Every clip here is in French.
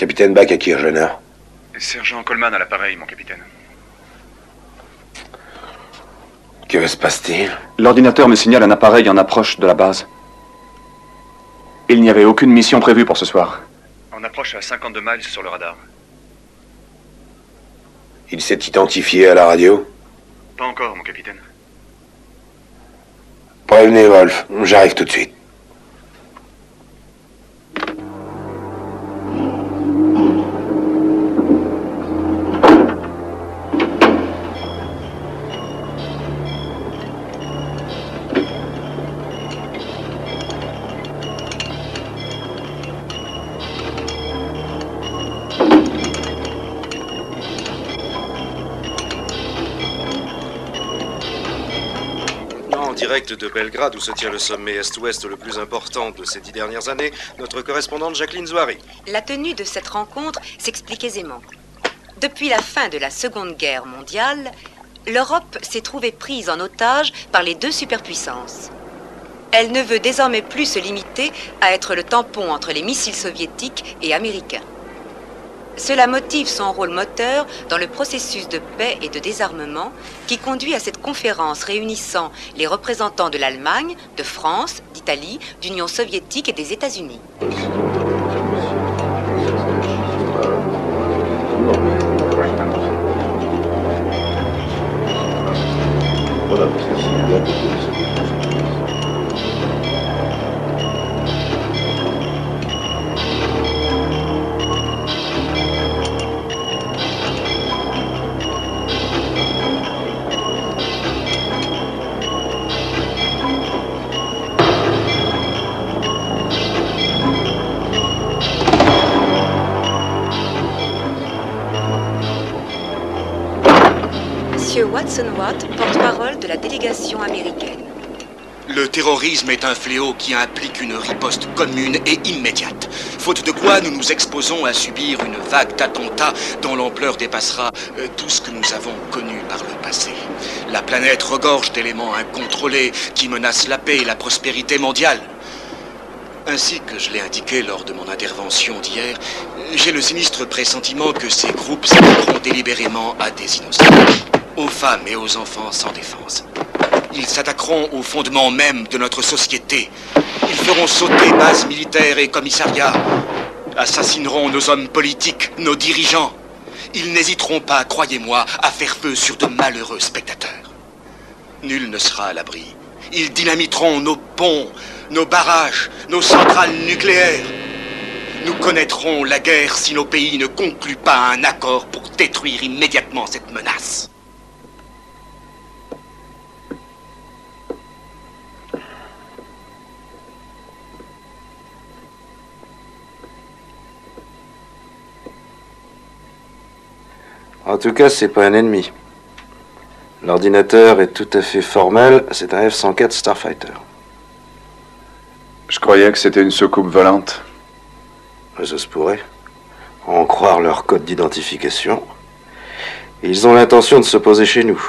Capitaine Bach à Kirchner. Sergent Coleman à l'appareil, mon capitaine. Que se passe-t-il? L'ordinateur me signale un appareil en approche de la base. Il n'y avait aucune mission prévue pour ce soir. On approche à 52 miles sur le radar. Il s'est identifié à la radio? Pas encore, mon capitaine. Prévenez Wolf, j'arrive tout de suite. Direct de Belgrade, où se tient le sommet Est-Ouest le plus important de ces 10 dernières années, notre correspondante Jacqueline Zouari. La tenue de cette rencontre s'explique aisément. Depuis la fin de la Seconde Guerre mondiale, l'Europe s'est trouvée prise en otage par les deux superpuissances. Elle ne veut désormais plus se limiter à être le tampon entre les missiles soviétiques et américains. Cela motive son rôle moteur dans le processus de paix et de désarmement qui conduit à cette conférence réunissant les représentants de l'Allemagne, de France, d'Italie, d'Union soviétique et des États-Unis. Watson Watt, porte-parole de la délégation américaine. Le terrorisme est un fléau qui implique une riposte commune et immédiate. Faute de quoi, nous nous exposons à subir une vague d'attentats dont l'ampleur dépassera tout ce que nous avons connu par le passé. La planète regorge d'éléments incontrôlés qui menacent la paix et la prospérité mondiale. Ainsi que je l'ai indiqué lors de mon intervention d'hier, j'ai le sinistre pressentiment que ces groupes s'attaqueront délibérément à des innocents, aux femmes et aux enfants sans défense. Ils s'attaqueront au fondement même de notre société. Ils feront sauter bases militaires et commissariats, assassineront nos hommes politiques, nos dirigeants. Ils n'hésiteront pas, croyez-moi, à faire feu sur de malheureux spectateurs. Nul ne sera à l'abri. Ils dynamiteront nos ponts, nos barrages, nos centrales nucléaires. Nous connaîtrons la guerre si nos pays ne concluent pas un accord pour détruire immédiatement cette menace. En tout cas, c'est pas un ennemi. L'ordinateur est tout à fait formel, c'est un F-104 Starfighter. Je croyais que c'était une soucoupe volante. Ça se pourrait. En croire leur code d'identification. Ils ont l'intention de se poser chez nous.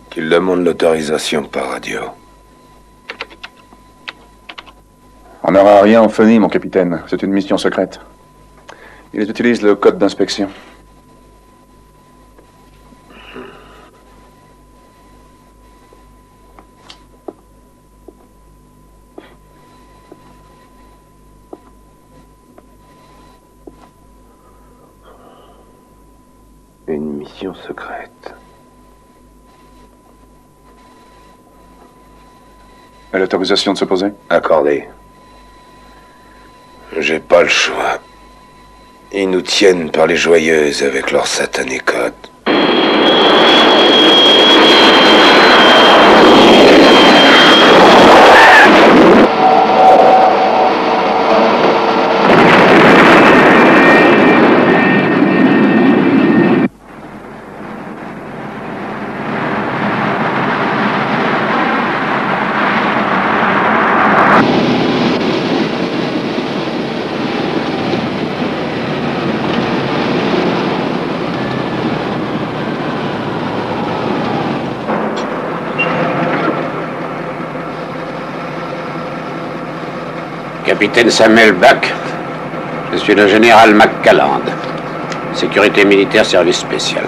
Qu'ils demandent l'autorisation par radio. On n'aura rien en fourni, mon capitaine. C'est une mission secrète. Ils utilisent le code d'inspection. Une mission secrète. Et l'autorisation de se poser? Accordée. J'ai pas le choix. Ils nous tiennent par les joyeuses avec leur satané code. Capitaine Samuel Buck. Je suis le général McCalland. Sécurité militaire, service spécial.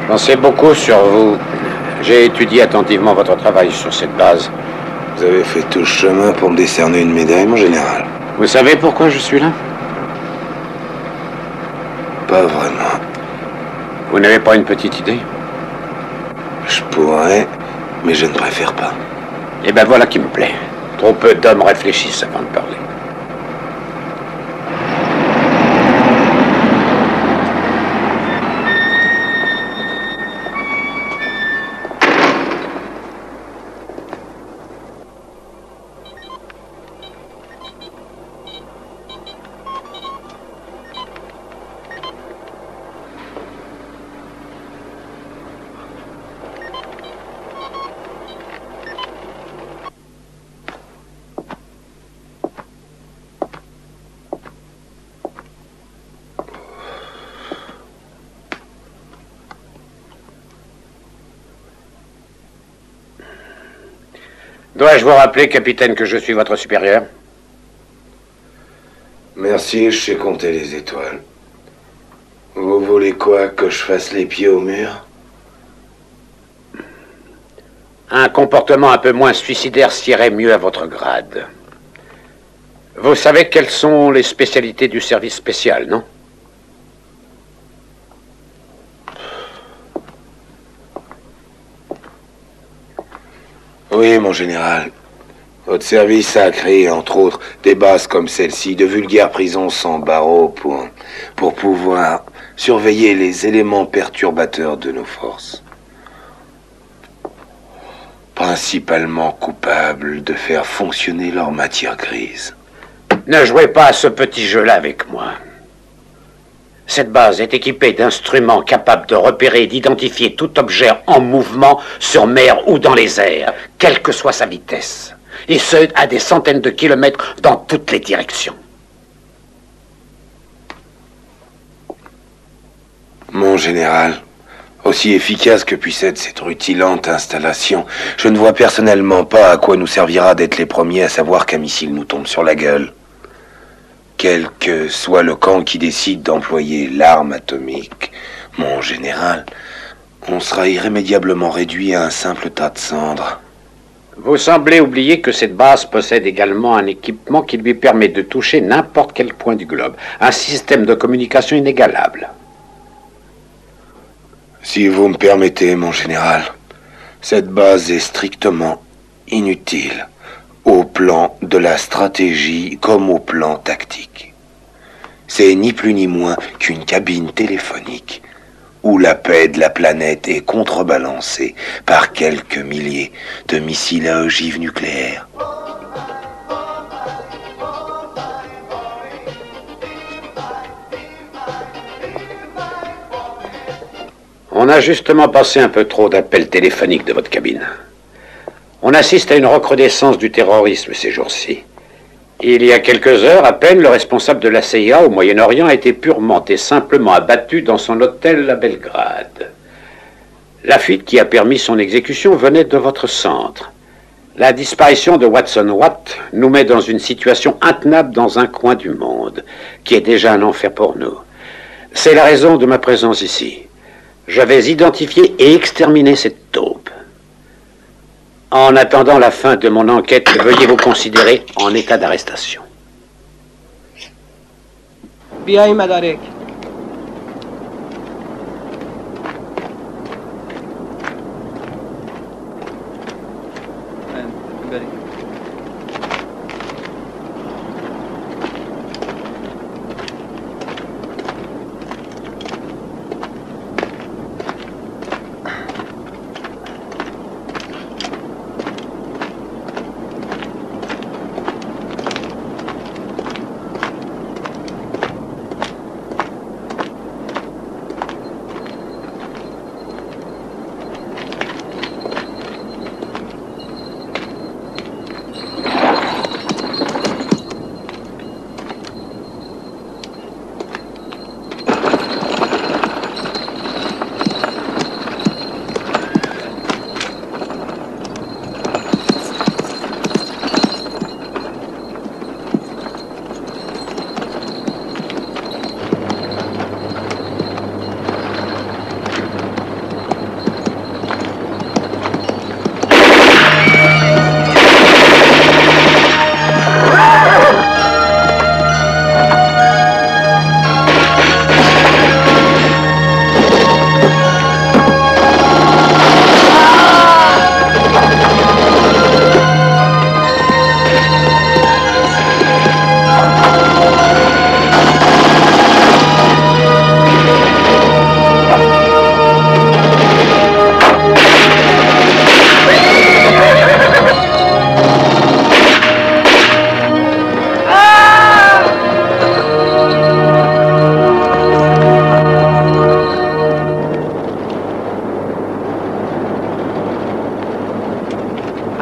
J'en sais beaucoup sur vous. J'ai étudié attentivement votre travail sur cette base. Vous avez fait tout le chemin pour me décerner une médaille, mon général. Vous savez pourquoi je suis là? Pas vraiment. Vous n'avez pas une petite idée? Je pourrais, mais je ne préfère pas. Eh ben voilà qui me plaît. Trop peu d'hommes réfléchissent avant de parler. Dois-je vous rappeler, capitaine, que je suis votre supérieur? Merci, je sais compter les étoiles. Vous voulez quoi, que je fasse les pieds au mur? Un comportement un peu moins suicidaire sierait mieux à votre grade. Vous savez quelles sont les spécialités du service spécial, non? Oui, mon général. Votre service a créé, entre autres, des bases comme celle-ci, de vulgaires prisons sans barreaux pour pouvoir surveiller les éléments perturbateurs de nos forces. Principalement coupables de faire fonctionner leur matière grise. Ne jouez pas à ce petit jeu-là avec moi. Cette base est équipée d'instruments capables de repérer et d'identifier tout objet en mouvement sur mer ou dans les airs, quelle que soit sa vitesse. Et ce, à des centaines de kilomètres dans toutes les directions. Mon général, aussi efficace que puisse être cette rutilante installation, je ne vois personnellement pas à quoi nous servira d'être les premiers à savoir qu'un missile nous tombe sur la gueule. Quel que soit le camp qui décide d'employer l'arme atomique, mon général, on sera irrémédiablement réduit à un simple tas de cendres. Vous semblez oublier que cette base possède également un équipement qui lui permet de toucher n'importe quel point du globe. Un système de communication inégalable. Si vous me permettez, mon général, cette base est strictement inutile. Au plan de la stratégie comme au plan tactique. C'est ni plus ni moins qu'une cabine téléphonique où la paix de la planète est contrebalancée par quelques milliers de missiles à ogive nucléaire. On a justement passé un peu trop d'appels téléphoniques de votre cabine. On assiste à une recrudescence du terrorisme ces jours-ci. Il y a quelques heures, à peine, le responsable de la CIA au Moyen-Orient a été purement et simplement abattu dans son hôtel à Belgrade. La fuite qui a permis son exécution venait de votre centre. La disparition de Watson Watt nous met dans une situation intenable dans un coin du monde, qui est déjà un enfer pour nous. C'est la raison de ma présence ici. Je vais identifier et exterminer cette taupe. En attendant la fin de mon enquête, veuillez vous considérer en état d'arrestation. بیایی مدارک. بریم.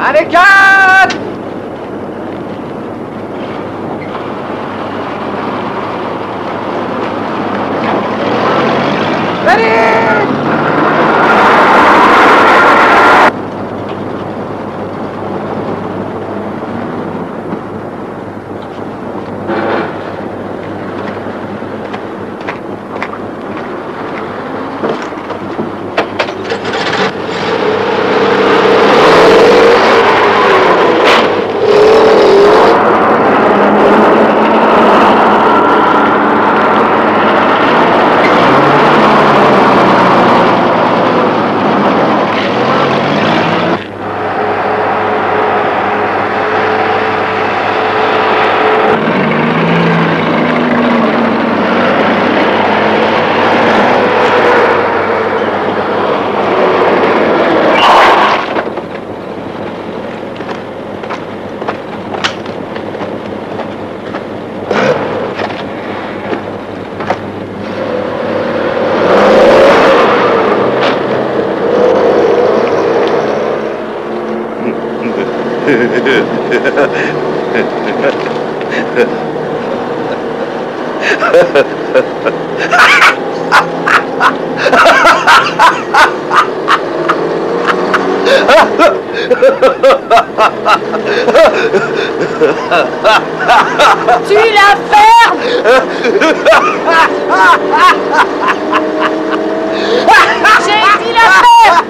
Allez, 4! Tu la fermes! J'ai dit la ferme!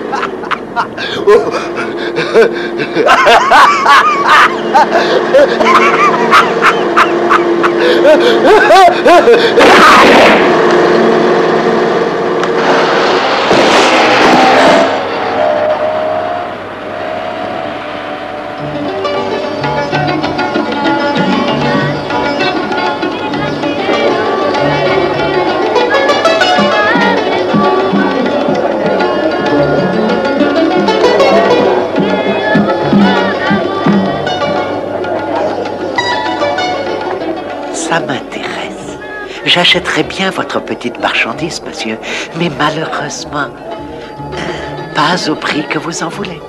Ça m'intéresse. J'achèterais bien votre petite marchandise, monsieur, mais malheureusement, pas au prix que vous en voulez.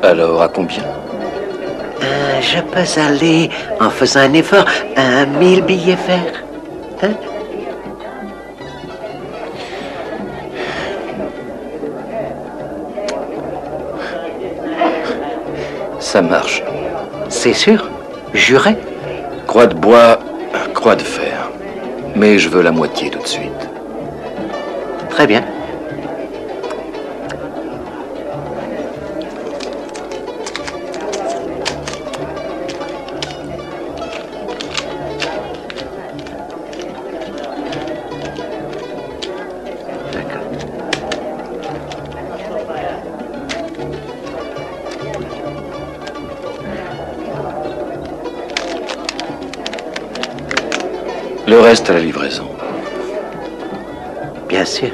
Alors, à combien? Je peux aller, en faisant un effort, à 1000 billets verts. Hein? Ça marche. C'est sûr? Juré? Croix de bois, croix de fer. Mais je veux la moitié tout de suite. Très bien. Le reste à la livraison. Bien sûr.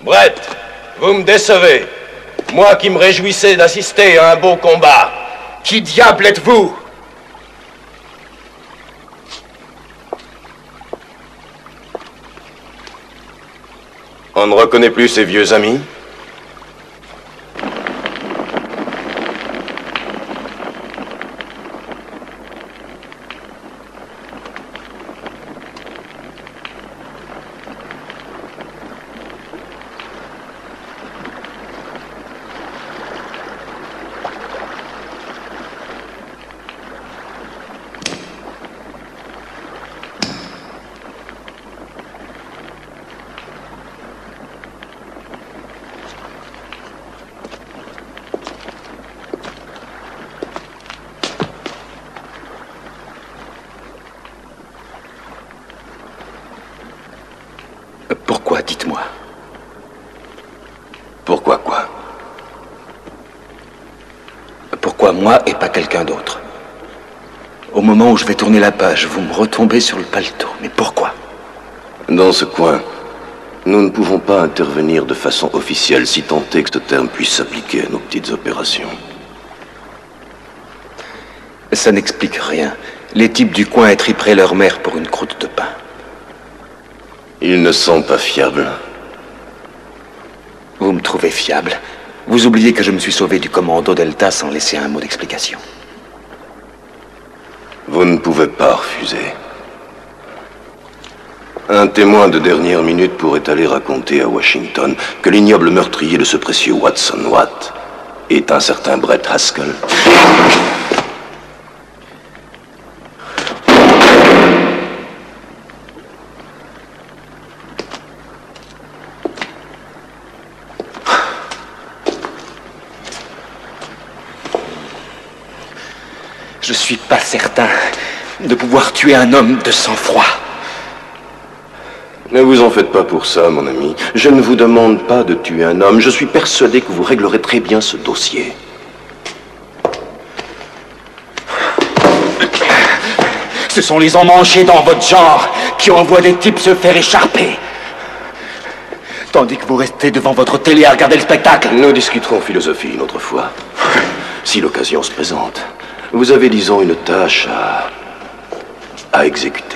Brett, vous me décevez. Moi qui me réjouissais d'assister à un beau combat. Qui diable êtes-vous? On ne reconnaît plus ses vieux amis? Pourquoi, dites-moi? Pourquoi quoi? Pourquoi moi et pas quelqu'un d'autre? Au moment où je vais tourner la page, vous me retombez sur le paletot. Mais pourquoi? Dans ce coin, nous ne pouvons pas intervenir de façon officielle, si tant est que ce terme puisse s'appliquer à nos petites opérations. Ça n'explique rien. Les types du coin étriperaient leur mère pour une croûte de pain. Ils ne sont pas fiables. Vous me trouvez fiable? Vous oubliez que je me suis sauvé du commando Delta sans laisser un mot d'explication. Vous ne pouvez pas refuser. Un témoin de dernière minute pourrait aller raconter à Washington que l'ignoble meurtrier de ce précieux Watson Watt est un certain Brett Haskell. Je suis pas certain de pouvoir tuer un homme de sang-froid. Ne vous en faites pas pour ça, mon ami. Je ne vous demande pas de tuer un homme. Je suis persuadé que vous réglerez très bien ce dossier. Ce sont les emmanchés dans votre genre qui envoient des types se faire écharper. Tandis que vous restez devant votre télé à regarder le spectacle. Nous discuterons philosophie une autre fois. Si l'occasion se présente. Vous avez, disons, une tâche à exécuter.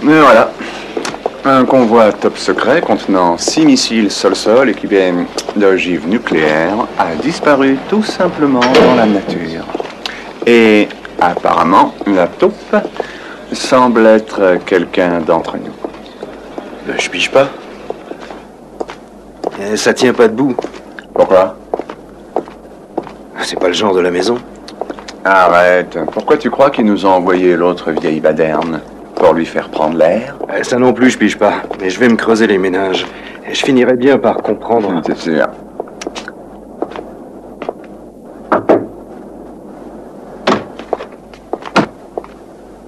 Et voilà. Un convoi top secret contenant 6 missiles sol-sol équipés d'ogives nucléaires a disparu tout simplement dans la nature. Et apparemment, la taupe semble être quelqu'un d'entre nous. Je pige pas. Ça tient pas debout. Pourquoi? C'est pas le genre de la maison. Arrête. Pourquoi tu crois qu'ils nous ont envoyé l'autre vieille baderne? Pour lui faire prendre l'air? Ça non plus, je pige pas. Mais je vais me creuser les méninges. Et je finirai bien par comprendre. C'est sûr.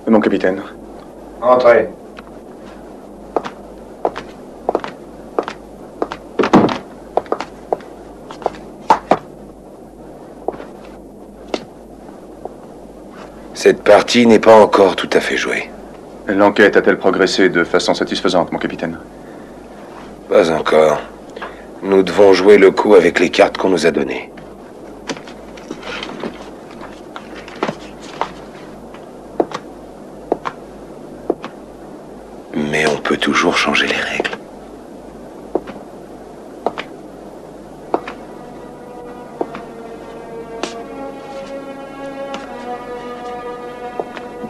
Mon capitaine. Entrez. Cette partie n'est pas encore tout à fait jouée. L'enquête a-t-elle progressé de façon satisfaisante, mon capitaine? Pas encore. Nous devons jouer le coup avec les cartes qu'on nous a données. Mais on peut toujours changer les règles.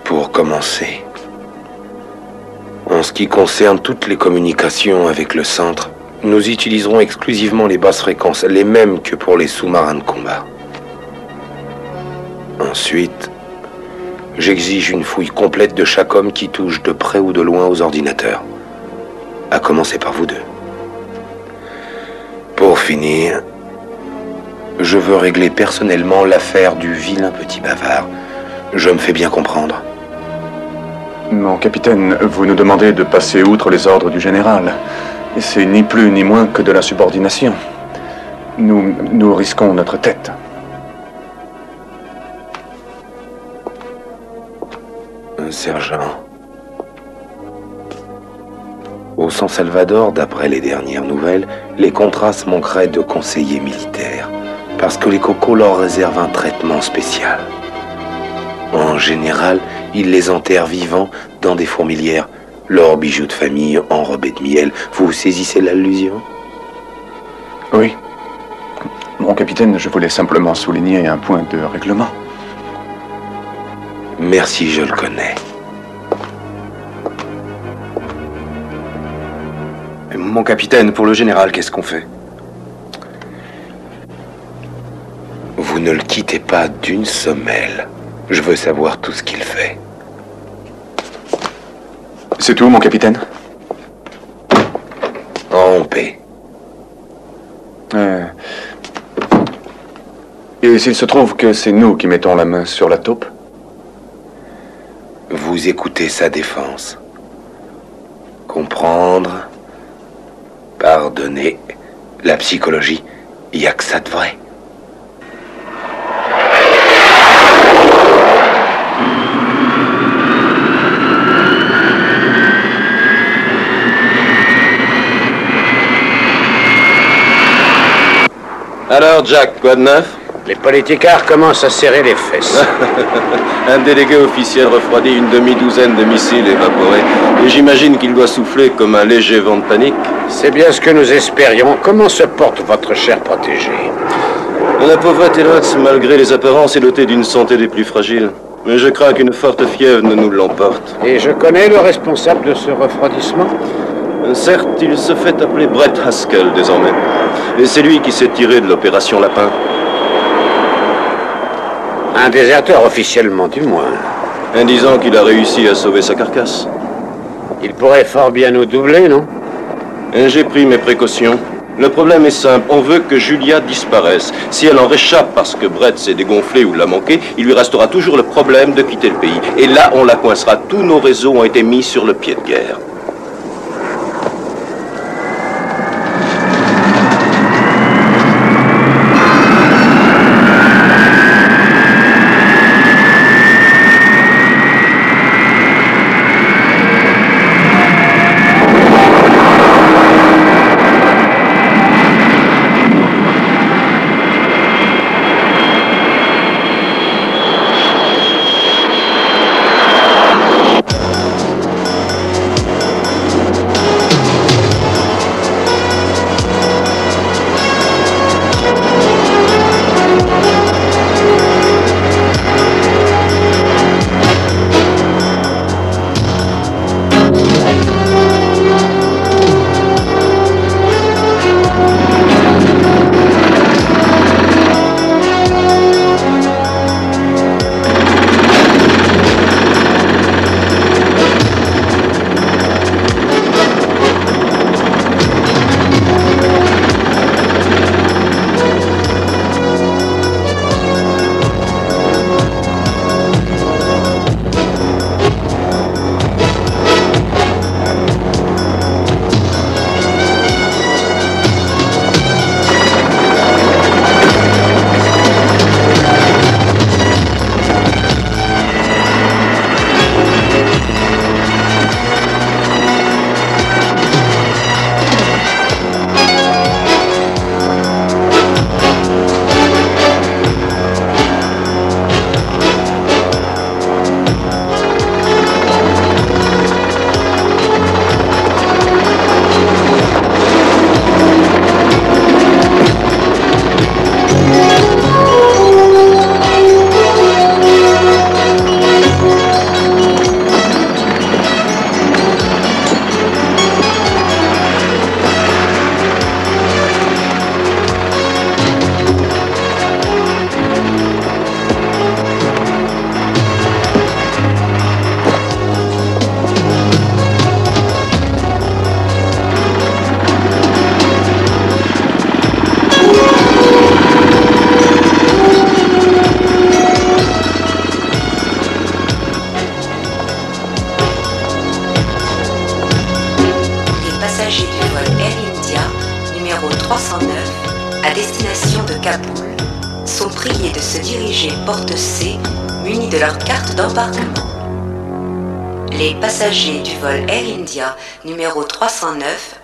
Pour commencer, en ce qui concerne toutes les communications avec le centre, Nous utiliserons exclusivement les basses fréquences, les mêmes que pour les sous-marins de combat. Ensuite, j'exige une fouille complète de chaque homme qui touche de près ou de loin aux ordinateurs. À commencer par vous deux. Pour finir, je veux régler personnellement l'affaire du vilain petit bavard. Je me fais bien comprendre. Mon capitaine, vous nous demandez de passer outre les ordres du général. Et c'est ni plus ni moins que de la subordination. Nous risquons notre tête. Sergent. Au San Salvador, d'après les dernières nouvelles, les Contras manqueraient de conseillers militaires, parce que les Cocos leur réservent un traitement spécial. En général, ils les enterrent vivants dans des fourmilières, leurs bijoux de famille enrobés de miel. Vous saisissez l'allusion? Oui. Mon capitaine, je voulais simplement souligner un point de règlement. Merci, je le connais. Mon capitaine, pour le général, qu'est-ce qu'on fait? Vous ne le quittez pas d'une semelle. Je veux savoir tout ce qu'il fait. C'est tout, mon capitaine? En paix. Et s'il se trouve que c'est nous qui mettons la main sur la taupe? Vous écoutez sa défense. Comprendre, pardonner, la psychologie, il n'y a que ça de vrai. Alors, Jack, quoi de neuf? Les politicards commencent à serrer les fesses. Un délégué officiel refroidit une demi-douzaine de missiles évaporés. Et j'imagine qu'il doit souffler comme un léger vent de panique. C'est bien ce que nous espérions. Comment se porte votre cher protégé? La pauvrette Elox, malgré les apparences, est dotée d'une santé des plus fragiles. Mais je crains qu'une forte fièvre ne nous l'emporte. Et je connais le responsable de ce refroidissement? Certes, il se fait appeler Brett Haskell désormais. Et c'est lui qui s'est tiré de l'opération Lapin. Un déserteur officiellement, du moins. Disant qu'il a réussi à sauver sa carcasse. Il pourrait fort bien nous doubler, non? J'ai pris mes précautions. Le problème est simple, on veut que Julia disparaisse. Si elle en réchappe parce que Brett s'est dégonflé ou l'a manqué, il lui restera toujours le problème de quitter le pays. Et là, on la coincera. Tous nos réseaux ont été mis sur le pied de guerre. passagers du vol Air India numéro 309 à destination de Kaboul sont priés de se diriger porte C munis de leur carte d'embarquement. Les passagers du vol Air India numéro 309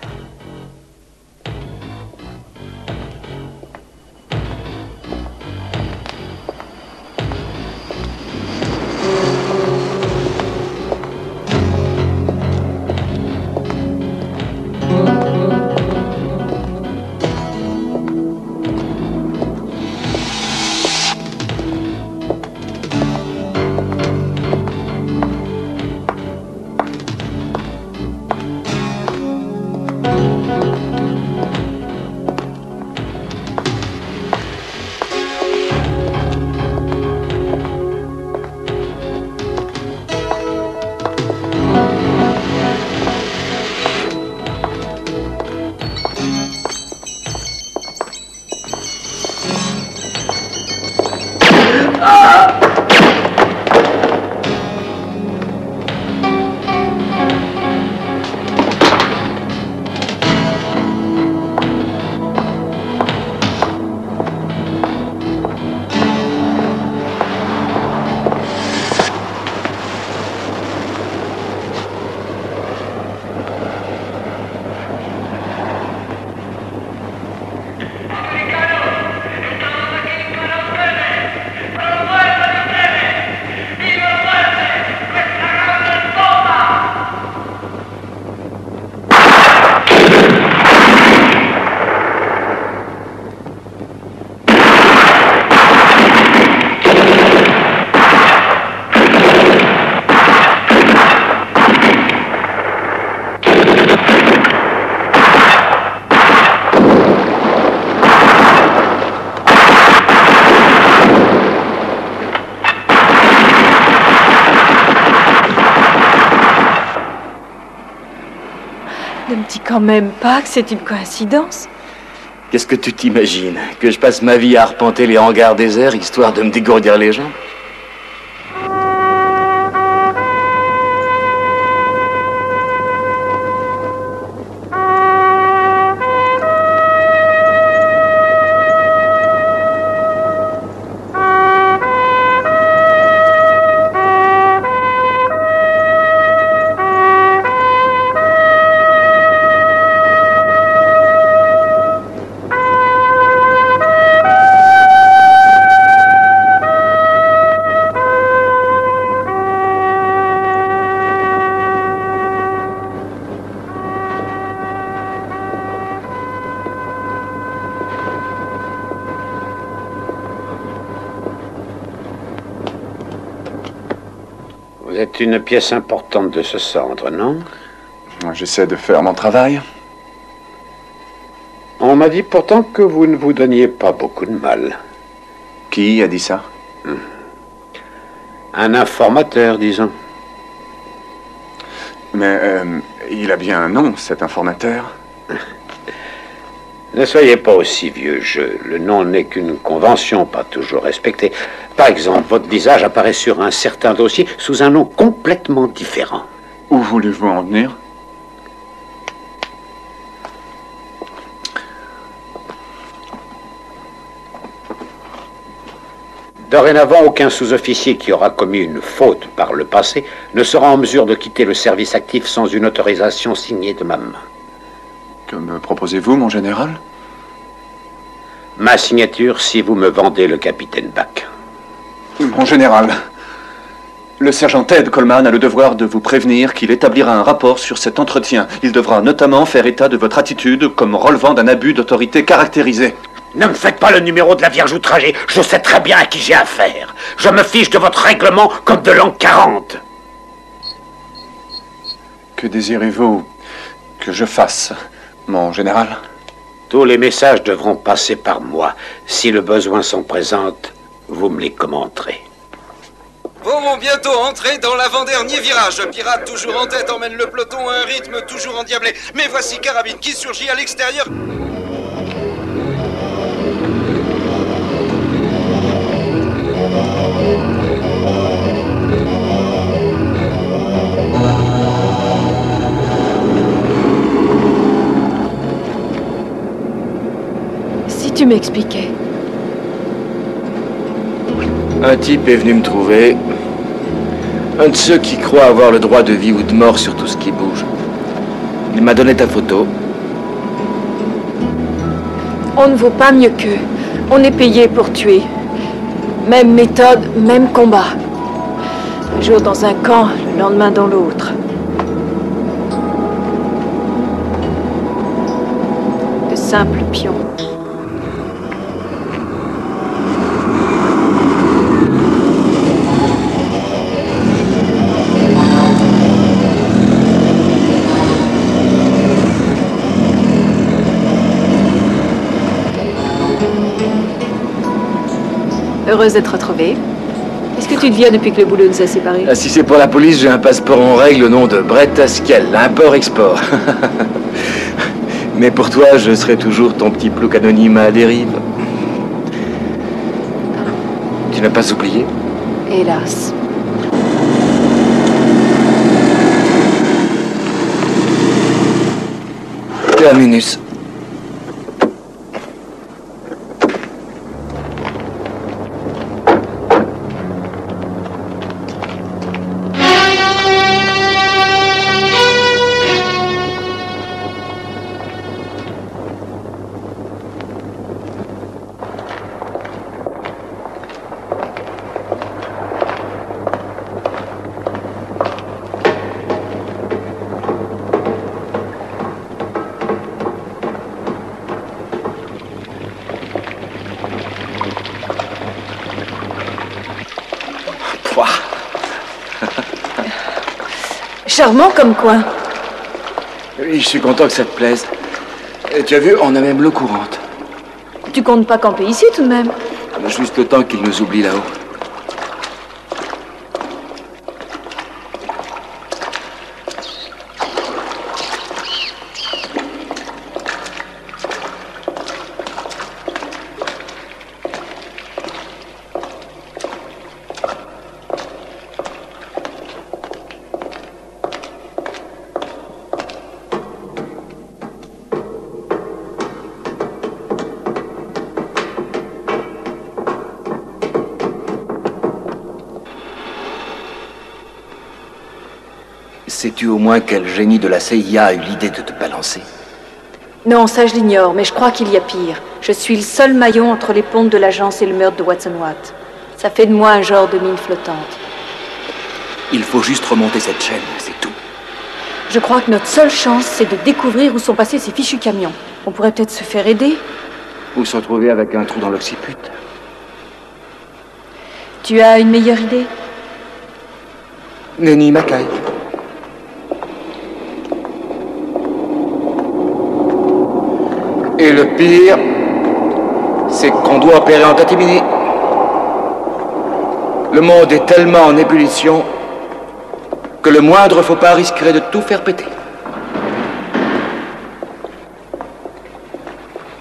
Ne me dis quand même pas que c'est une coïncidence. Qu'est-ce que tu t'imagines? Que je passe ma vie à arpenter les hangars déserts histoire de me dégourdir les jambes? Vous êtes une pièce importante de ce centre, non? J'essaie de faire mon travail. On m'a dit pourtant que vous ne vous donniez pas beaucoup de mal. Qui a dit ça? Un informateur, disons. Mais il a bien un nom, cet informateur. Ne soyez pas aussi vieux jeu. Le nom n'est qu'une convention, pas toujours respectée. Par exemple, votre visage apparaît sur un certain dossier sous un nom complètement différent. Où voulez-vous en venir? Dorénavant, aucun sous-officier qui aura commis une faute par le passé ne sera en mesure de quitter le service actif sans une autorisation signée de ma main. Que me proposez-vous, mon général? Ma signature si vous me vendez le capitaine Bach. Mon général, le sergent Ted Coleman a le devoir de vous prévenir qu'il établira un rapport sur cet entretien. Il devra notamment faire état de votre attitude comme relevant d'un abus d'autorité caractérisé. Ne me faites pas le numéro de la Vierge outragée. Je sais très bien à qui j'ai affaire. Je me fiche de votre règlement comme de l'an 40. Que désirez-vous que je fasse, mon général? Tous les messages devront passer par moi. Si le besoin s'en présente, vous me les commenterez. Vont bientôt entrer dans l'avant-dernier virage. Pirate toujours en tête emmène le peloton à un rythme toujours endiablé. Mais voici Carabine qui surgit à l'extérieur. tu m'expliquais? Un type est venu me trouver. Un de ceux qui croient avoir le droit de vie ou de mort sur tout ce qui bouge. Il m'a donné ta photo. On ne vaut pas mieux qu'eux. On est payé pour tuer. Même méthode, même combat. Un jour dans un camp, le lendemain dans l'autre. De simples pions. Heureuse d'être retrouvée. Qu'est-ce que tu deviens depuis que le boulot nous a séparés? Ah, si c'est pour la police, j'ai un passeport en règle au nom de Brett Haskell, import-export. Mais pour toi, je serai toujours ton petit plouc anonyme à la dérive. Tu n'as pas oublié? Hélas. Terminus. Charmant comme coin. Oui, je suis content que ça te plaise. Et tu as vu, on a même l'eau courante. Tu comptes pas camper ici tout de même? Juste le temps qu'ils nous oublient là-haut. Sais-tu au moins quel génie de la CIA a eu l'idée de te balancer? Non, ça je l'ignore, mais je crois qu'il y a pire. Je suis le seul maillon entre les pompes de l'agence et le meurtre de Watson Watt. Ça fait de moi un genre de mine flottante. Il faut juste remonter cette chaîne, c'est tout. Je crois que notre seule chance, c'est de découvrir où sont passés ces fichus camions. On pourrait peut-être se faire aider. Ou se retrouver avec un trou dans l'occiput. Tu as une meilleure idée? Nenny Mackay. Et le pire, c'est qu'on doit opérer en catimini. Le monde est tellement en ébullition que le moindre faux pas risquerait de tout faire péter.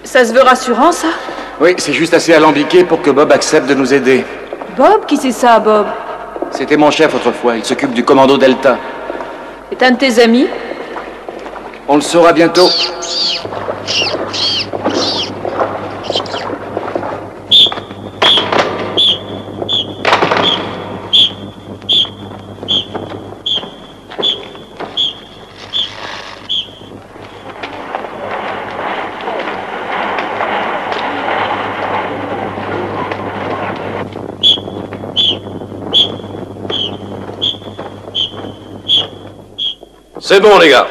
Ça se veut rassurant, ça? Oui, c'est juste assez alambiqué pour que Bob accepte de nous aider. Bob? Qui c'est ça, Bob? C'était mon chef autrefois, il s'occupe du commando Delta. C'est un de tes amis? On le saura bientôt. C'est bon, les gars.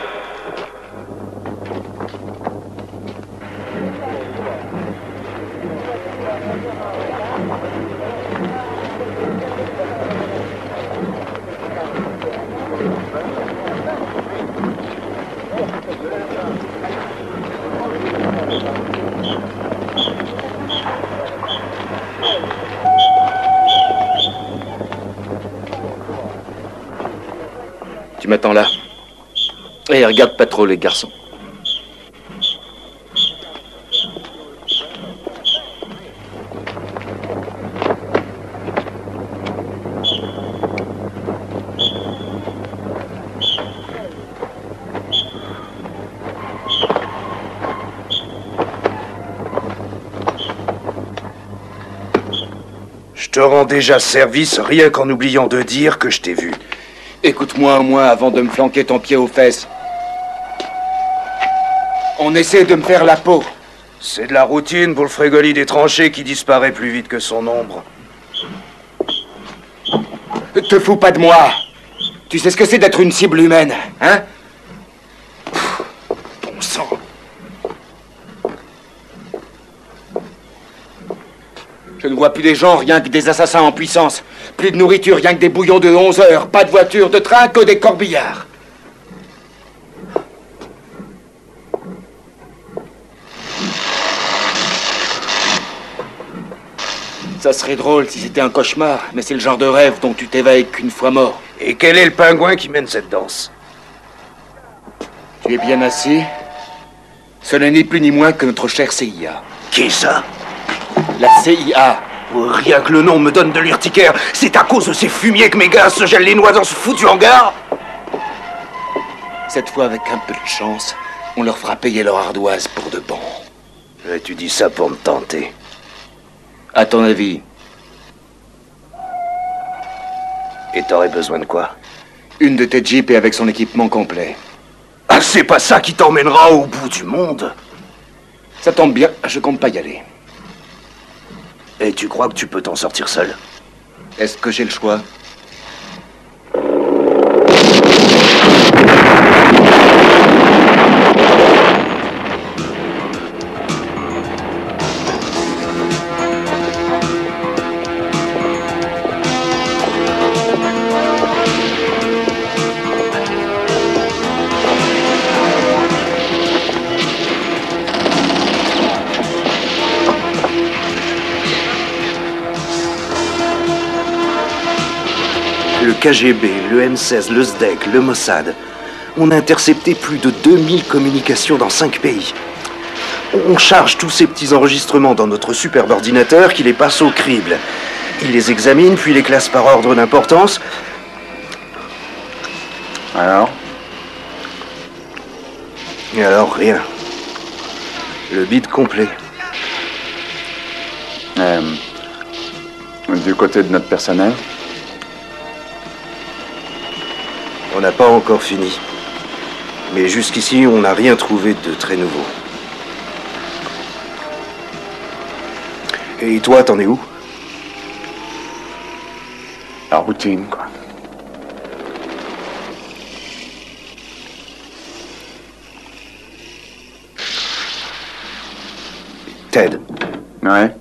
Tu m'attends là. Et regarde pas trop les garçons. Je te rends déjà service rien qu'en oubliant de dire que je t'ai vu. Écoute-moi au moins avant de me flanquer ton pied aux fesses. On essaie de me faire la peau. C'est de la routine pour le frégoli des tranchées qui disparaît plus vite que son ombre. Te fous pas de moi. Tu sais ce que c'est d'être une cible humaine, hein? Bon sang. Je ne vois plus des gens, rien que des assassins en puissance. Plus de nourriture, rien que des bouillons de 11 heures. Pas de voiture, de train, que des corbillards. Ça serait drôle si c'était un cauchemar, mais c'est le genre de rêve dont tu t'éveilles qu'une fois mort. Et quel est le pingouin qui mène cette danse? Tu es bien assis? Ce n'est ni plus ni moins que notre cher CIA. Qui ça? La CIA. Rien que le nom me donne de l'urticaire. C'est à cause de ces fumiers que mes gars se gèlent les noix dans ce foutu hangar? Cette fois, avec un peu de chance, on leur fera payer leur ardoise pour de bon. Et tu dis ça pour me tenter. À ton avis? Et t'aurais besoin de quoi? Une de tes jeeps et avec son équipement complet. Ah, c'est pas ça qui t'emmènera au bout du monde. Ça tombe bien, je compte pas y aller. Et tu crois que tu peux t'en sortir seul? Est-ce que j'ai le choix? Le KGB, le M16, le SDEC, le Mossad. On a intercepté plus de 2000 communications dans 5 pays. On charge tous ces petits enregistrements dans notre superbe ordinateur qui les passe au crible. Il les examine, puis les classe par ordre d'importance. Alors? Et alors, rien. Le bid complet. Du côté de notre personnel? On n'a pas encore fini. Mais jusqu'ici, on n'a rien trouvé de très nouveau. Et toi, t'en es où? La routine, quoi. Ted. Ouais.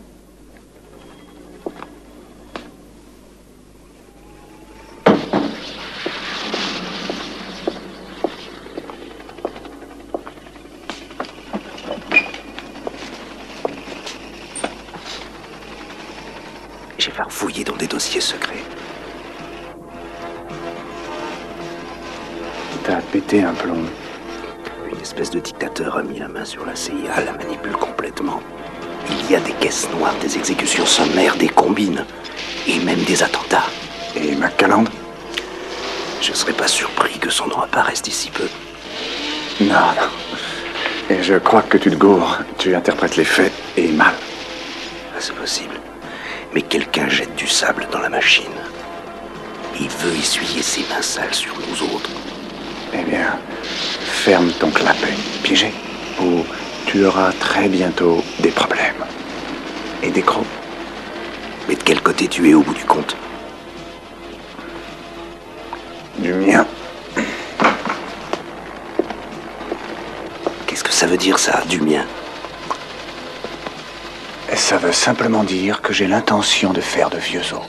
J'ai farfouillé dans des dossiers secrets. T'as pété un plomb. Une espèce de dictateur a mis la main sur la CIA, la manipule complètement. Il y a des caisses noires, des exécutions sommaires, des combines, et même des attentats. Et McCallum? Je serais pas surpris que son nom apparaisse d'ici peu. Non, non. Et je crois que tu te gourres. Tu interprètes les faits, et mal. C'est possible. Mais quelqu'un jette du sable dans la machine. Il veut essuyer ses mains sales sur nous autres. Eh bien, ferme ton clapet, piégé, ou tu auras très bientôt des problèmes. Et des crocs. Mais de quel côté tu es au bout du compte? Du mien. Qu'est-ce que ça veut dire, ça, du mien? Ça veut simplement dire que j'ai l'intention de faire de vieux os.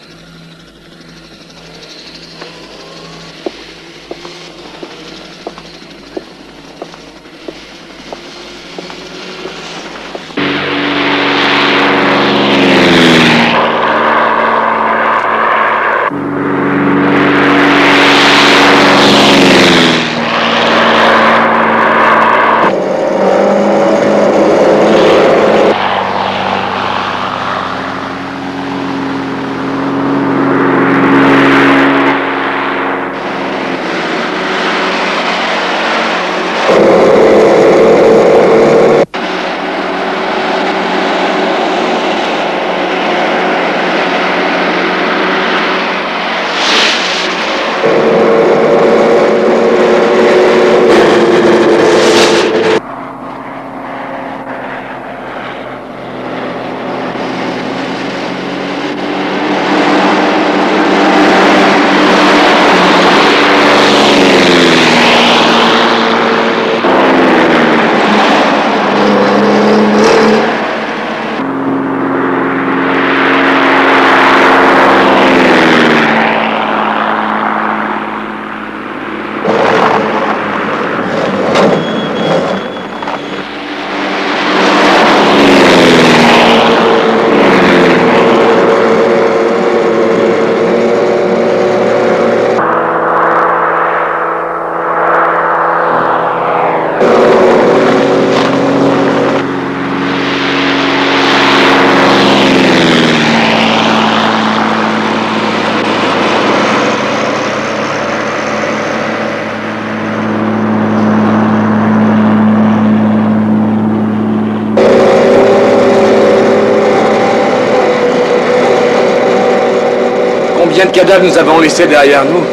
combien de cadavres nous avons laissés derrière nous?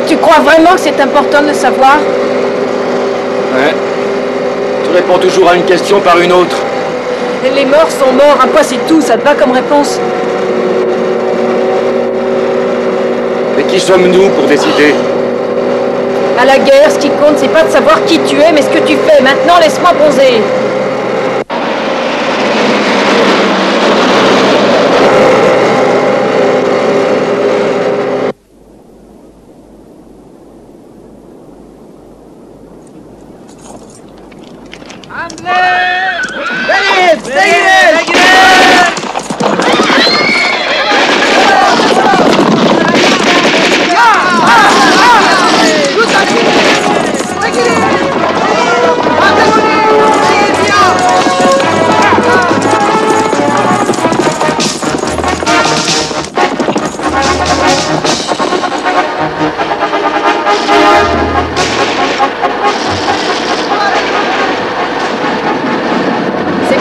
Tu crois vraiment que c'est important de le savoir? Ouais. Tu réponds toujours à une question par une autre. Les morts sont morts, un point c'est tout, ça te va comme réponse? Et qui sommes-nous pour décider? À la guerre, ce qui compte, c'est pas de savoir qui tu es, mais ce que tu fais. Maintenant, laisse-moi poser.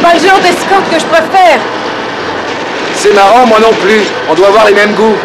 Pas le genre d'escorte que je préfère. C'est marrant, moi non plus. On doit avoir les mêmes goûts.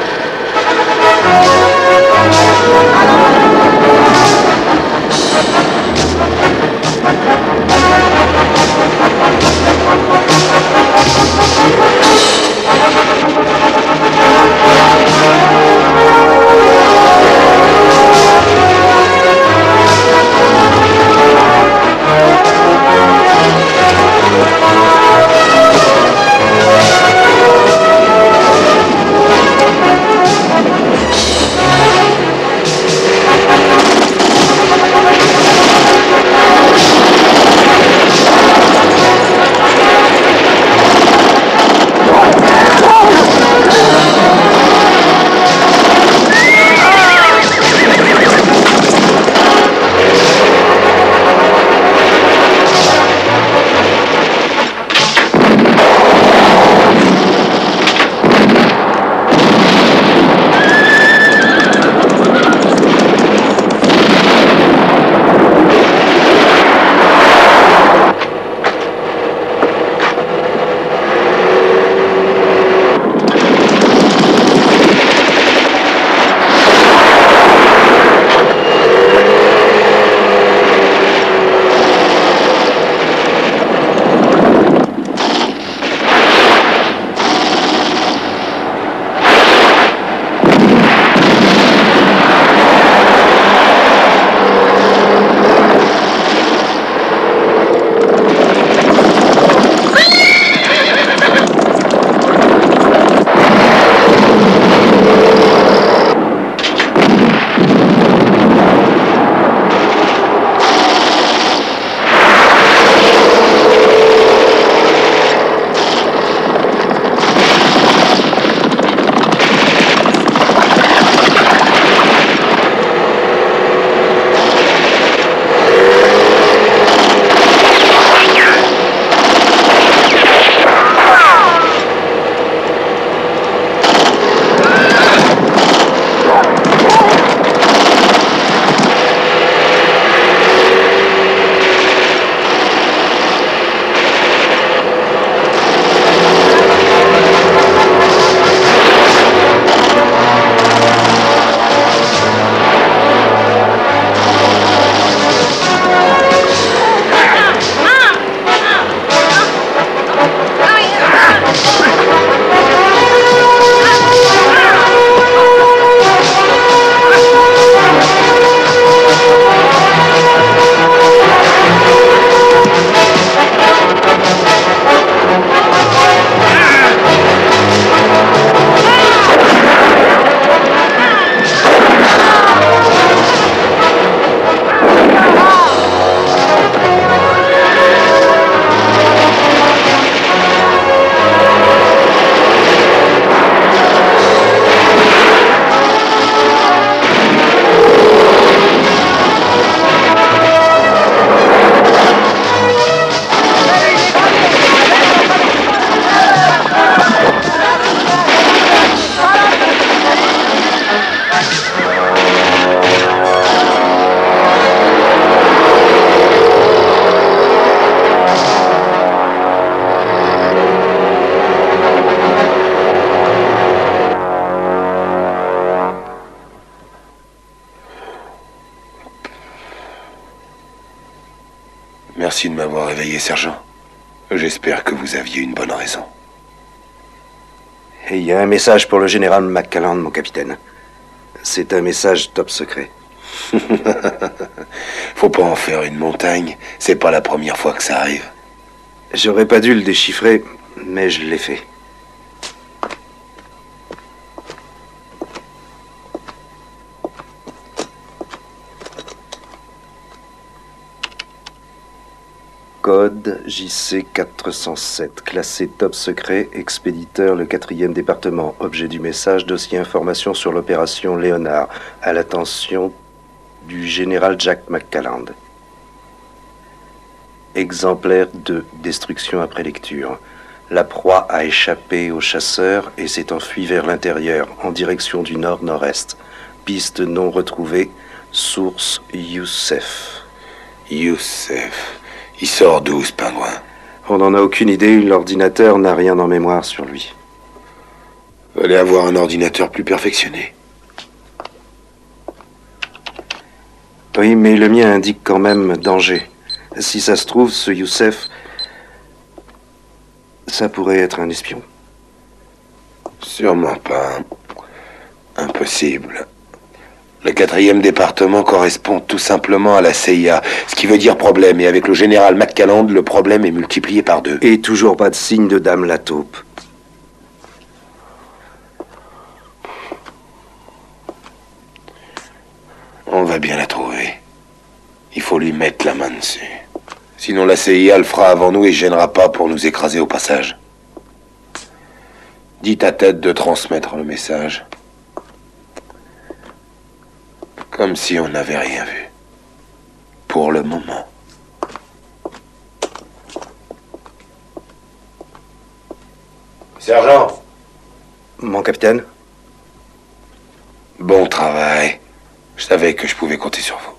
Merci de m'avoir réveillé, sergent. J'espère que vous aviez une bonne raison. Et il y a un message pour le général McCalland, mon capitaine. C'est un message top secret. Faut pas en faire une montagne. C'est pas la première fois que ça arrive. J'aurais pas dû le déchiffrer, mais je l'ai fait. Code JC 407, classé top secret, expéditeur le 4e département. Objet du message, dossier information sur l'opération Léonard, à l'attention du général Jack McCalland. Exemplaire de destruction après lecture. La proie a échappé aux chasseurs et s'est enfuie vers l'intérieur, en direction du nord-nord-est. Piste non retrouvée, source Youssef. Youssef. Il sort d'où, ce pingouin? On n'en a aucune idée, l'ordinateur n'a rien en mémoire sur lui. Fallait avoir un ordinateur plus perfectionné. Oui, mais le mien indique quand même danger. Si ça se trouve, ce Youssef, ça pourrait être un espion. Sûrement pas. Impossible. Le 4e département correspond tout simplement à la CIA, ce qui veut dire problème. Et avec le général McCalland, le problème est multiplié par 2. Et toujours pas de signe de Dame la taupe. On va bien la trouver. Il faut lui mettre la main dessus. Sinon la CIA le fera avant nous et gênera pas pour nous écraser au passage. Dites à Ted de transmettre le message. Comme si on n'avait rien vu. Pour le moment. Sergent. Mon capitaine. Bon travail. Je savais que je pouvais compter sur vous.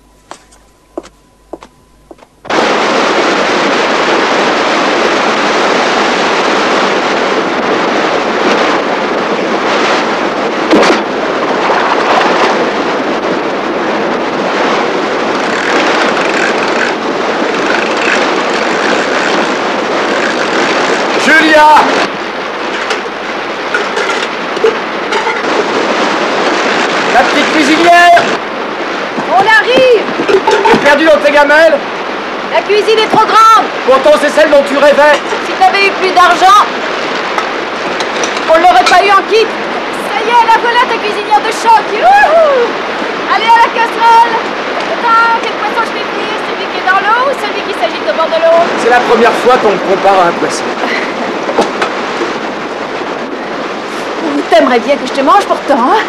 Julia! La petite cuisinière! On arrive! T'es perdu dans tes gamelles? La cuisine est trop grande! Pourtant, c'est celle dont tu rêvais! Si t'avais eu plus d'argent, on l'aurait pas eu en kit! Ça y est, la voilà ta cuisinière de choc! Youhou! Allez à la casserole! Attends, quel poisson je fais cuire? Celui qui est dans l'eau ou celui qui s'agite au bord de l'eau? C'est la première fois qu'on me compare à un poisson. T'aimerais bien que je te mange pourtant, hein?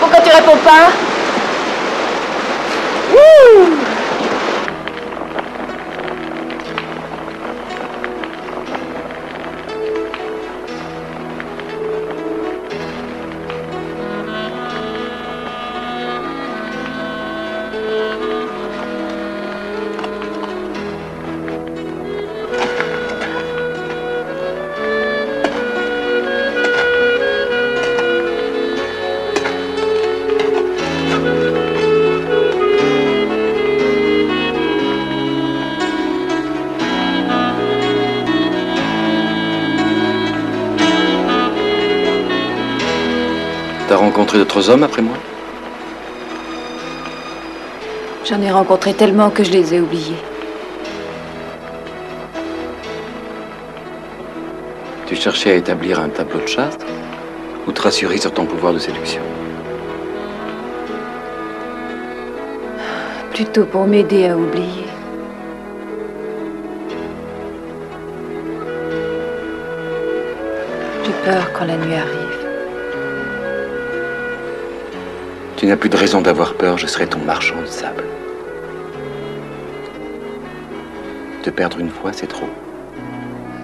Pourquoi tu réponds pas? Wouh! T'as rencontré d'autres hommes après moi? J'en ai rencontré tellement que je les ai oubliés. Tu cherchais à établir un tableau de chasse ou te rassurer sur ton pouvoir de séduction? Plutôt pour m'aider à oublier. J'ai peur quand la nuit arrive. Tu n'as plus de raison d'avoir peur, je serai ton marchand de sable. Te perdre une fois, c'est trop.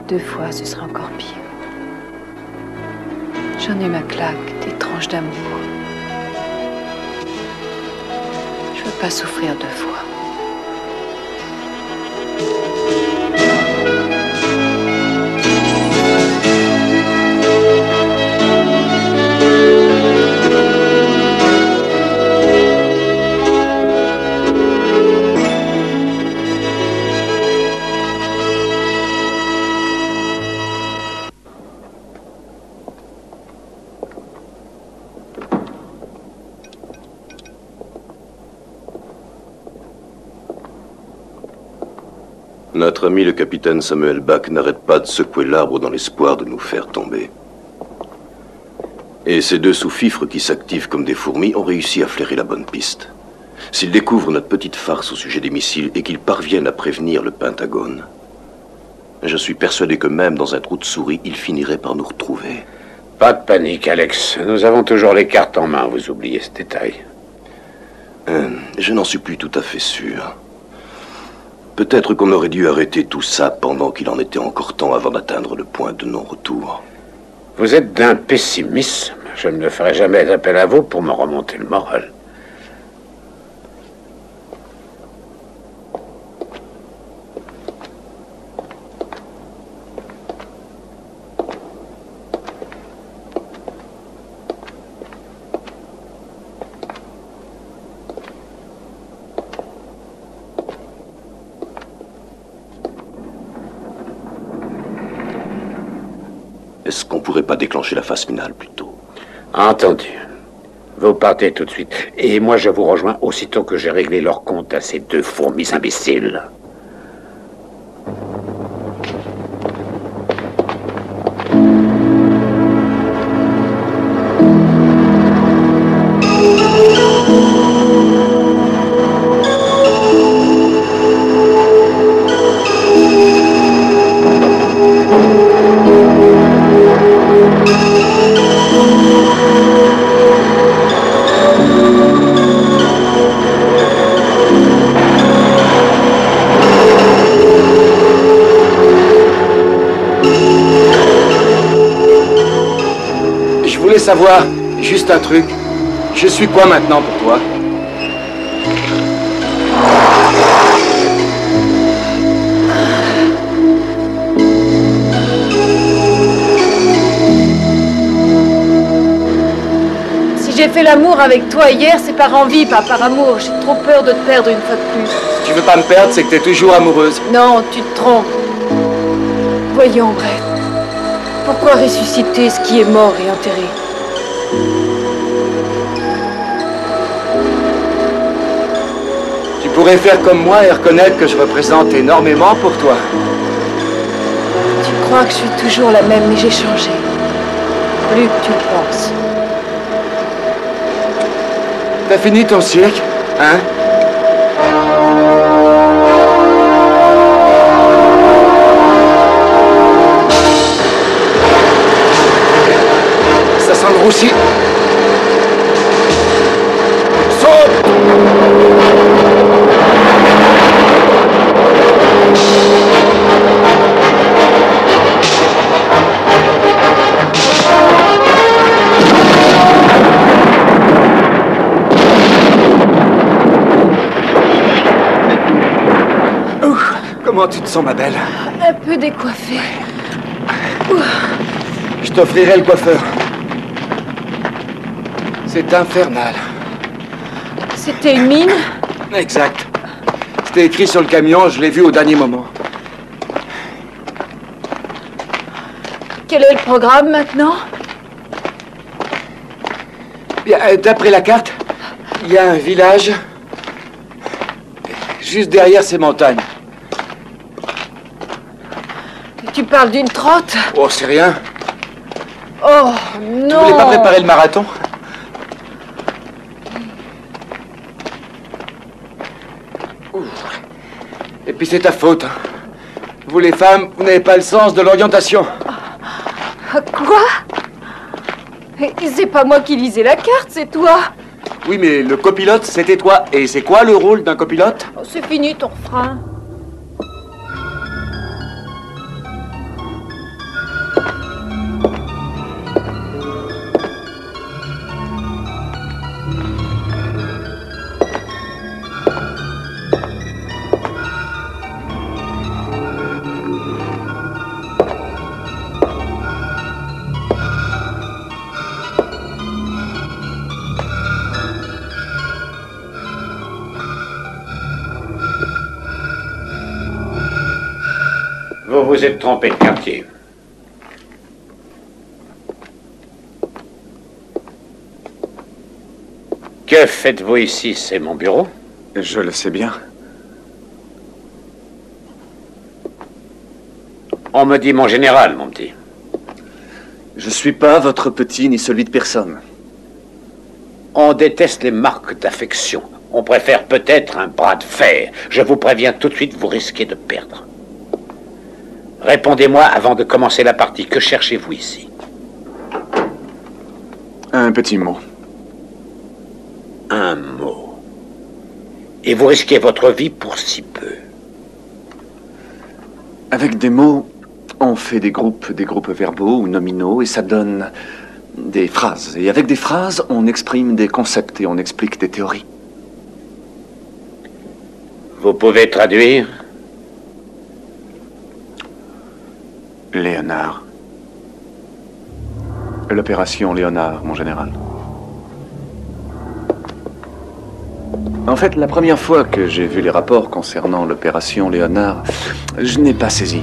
2 fois, ce sera encore pire. J'en ai ma claque, des tranches d'amour. Je veux pas souffrir 2 fois. Notre ami le capitaine Samuel Bach n'arrête pas de secouer l'arbre dans l'espoir de nous faire tomber. Et ces deux sous-fifres qui s'activent comme des fourmis ont réussi à flairer la bonne piste. S'ils découvrent notre petite farce au sujet des missiles et qu'ils parviennent à prévenir le Pentagone, je suis persuadé que même dans un trou de souris, ils finiraient par nous retrouver. Pas de panique, Alex. Nous avons toujours les cartes en main, vous oubliez ce détail. Je n'en suis plus tout à fait sûr. Peut-être qu'on aurait dû arrêter tout ça pendant qu'il en était encore temps avant d'atteindre le point de non-retour. Vous êtes d'un pessimisme. Je ne me ferai jamais appel à vous pour me remonter le moral. Est-ce qu'on pourrait pas déclencher la phase finale plus tôt? Entendu. Vous partez tout de suite. Et moi, je vous rejoins aussitôt que j'ai réglé leur compte à ces deux fourmis imbéciles. Savoir juste un truc. Je suis quoi maintenant pour toi? Si j'ai fait l'amour avec toi hier, c'est par envie, pas par amour. J'ai trop peur de te perdre une fois de plus. Si tu veux pas me perdre, c'est que t'es toujours amoureuse. Non, tu te trompes. Voyons, Brett. Pourquoi ressusciter ce qui est mort et enterré? Tu pourrais faire comme moi et reconnaître que je représente énormément pour toi. Tu crois que je suis toujours la même, mais j'ai changé. Plus que tu le penses. T'as fini ton cirque, hein? Ça sent le roussi. Saute! Comment tu te sens, ma belle? Un peu décoiffée. Je t'offrirai le coiffeur. C'est infernal. C'était une mine? Exact. C'était écrit sur le camion, je l'ai vu au dernier moment. Quel est le programme maintenant? Bien, d'après la carte, il y a un village juste derrière ces montagnes. Tu parles d'une trotte? Oh, c'est rien. Oh, non! Tu voulais pas préparer le marathon? Et puis c'est ta faute. Hein. Vous les femmes, vous n'avez pas le sens de l'orientation. Quoi? C'est pas moi qui lisais la carte, c'est toi. Oui, mais le copilote, c'était toi. Et c'est quoi le rôle d'un copilote? Oh, c'est fini ton frein. Vous vous êtes trompé de quartier. Que faites-vous ici? C'est mon bureau? Je le sais bien. On me dit mon général, mon petit. Je suis pas votre petit ni celui de personne. On déteste les marques d'affection. On préfère peut-être un bras de fer. Je vous préviens tout de suite, vous risquez de perdre. Répondez-moi avant de commencer la partie. Que cherchez-vous ici? Un petit mot. Un mot. Et vous risquez votre vie pour si peu. Avec des mots, on fait des groupes verbaux ou nominaux, et ça donne des phrases. Et avec des phrases, on exprime des concepts et on explique des théories. Vous pouvez traduire? Léonard. L'opération Léonard, mon général. En fait, la première fois que j'ai vu les rapports concernant l'opération Léonard, je n'ai pas saisi.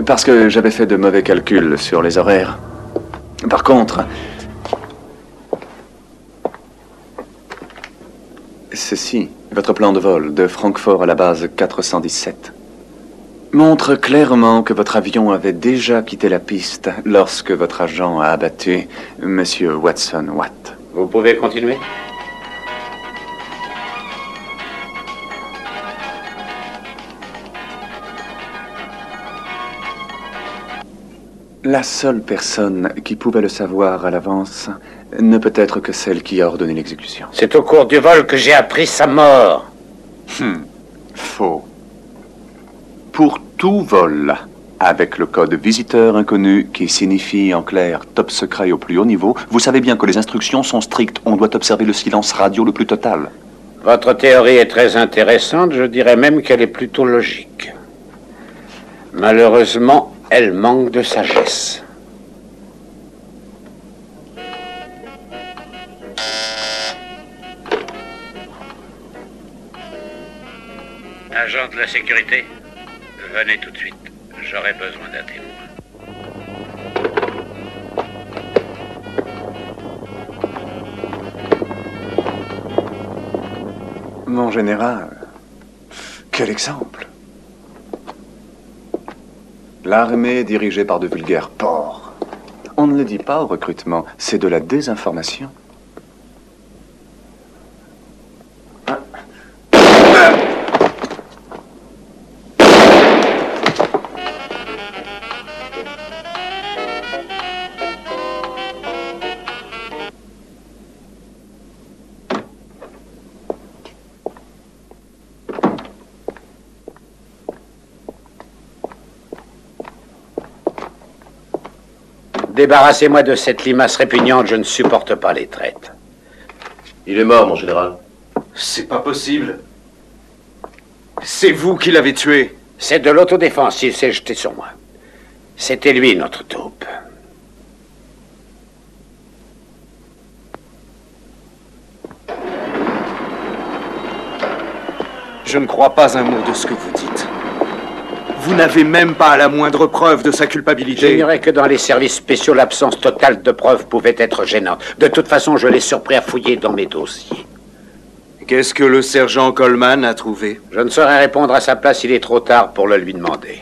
Parce que j'avais fait de mauvais calculs sur les horaires. Par contre, ceci, votre plan de vol de Francfort à la base 417, montre clairement que votre avion avait déjà quitté la piste lorsque votre agent a abattu Monsieur Watson Watt. Vous pouvez continuer? La seule personne qui pouvait le savoir à l'avance ne peut être que celle qui a ordonné l'exécution. C'est au cours du vol que j'ai appris sa mort. Faux. Pour tout vol, avec le code visiteur inconnu qui signifie en clair top secret au plus haut niveau, vous savez bien que les instructions sont strictes. On doit observer le silence radio le plus total. Votre théorie est très intéressante, je dirais même qu'elle est plutôt logique. Malheureusement, elle manque de sagesse. Agent de la sécurité, venez tout de suite. J'aurai besoin d'un témoin. Mon général, quel exemple! L'armée est dirigée par de vulgaires porcs. On ne le dit pas au recrutement, c'est de la désinformation. Débarrassez-moi de cette limace répugnante, je ne supporte pas les traites. Il est mort, mon général. C'est pas possible. C'est vous qui l'avez tué. C'est de l'autodéfense, il s'est jeté sur moi. C'était lui, notre taupe. Je ne crois pas un mot de ce que vous dites. Vous n'avez même pas la moindre preuve de sa culpabilité. J'ignorais que dans les services spéciaux, l'absence totale de preuves pouvait être gênante. De toute façon, je l'ai surpris à fouiller dans mes dossiers. Qu'est-ce que le sergent Coleman a trouvé? Je ne saurais répondre à sa place, il est trop tard pour le lui demander.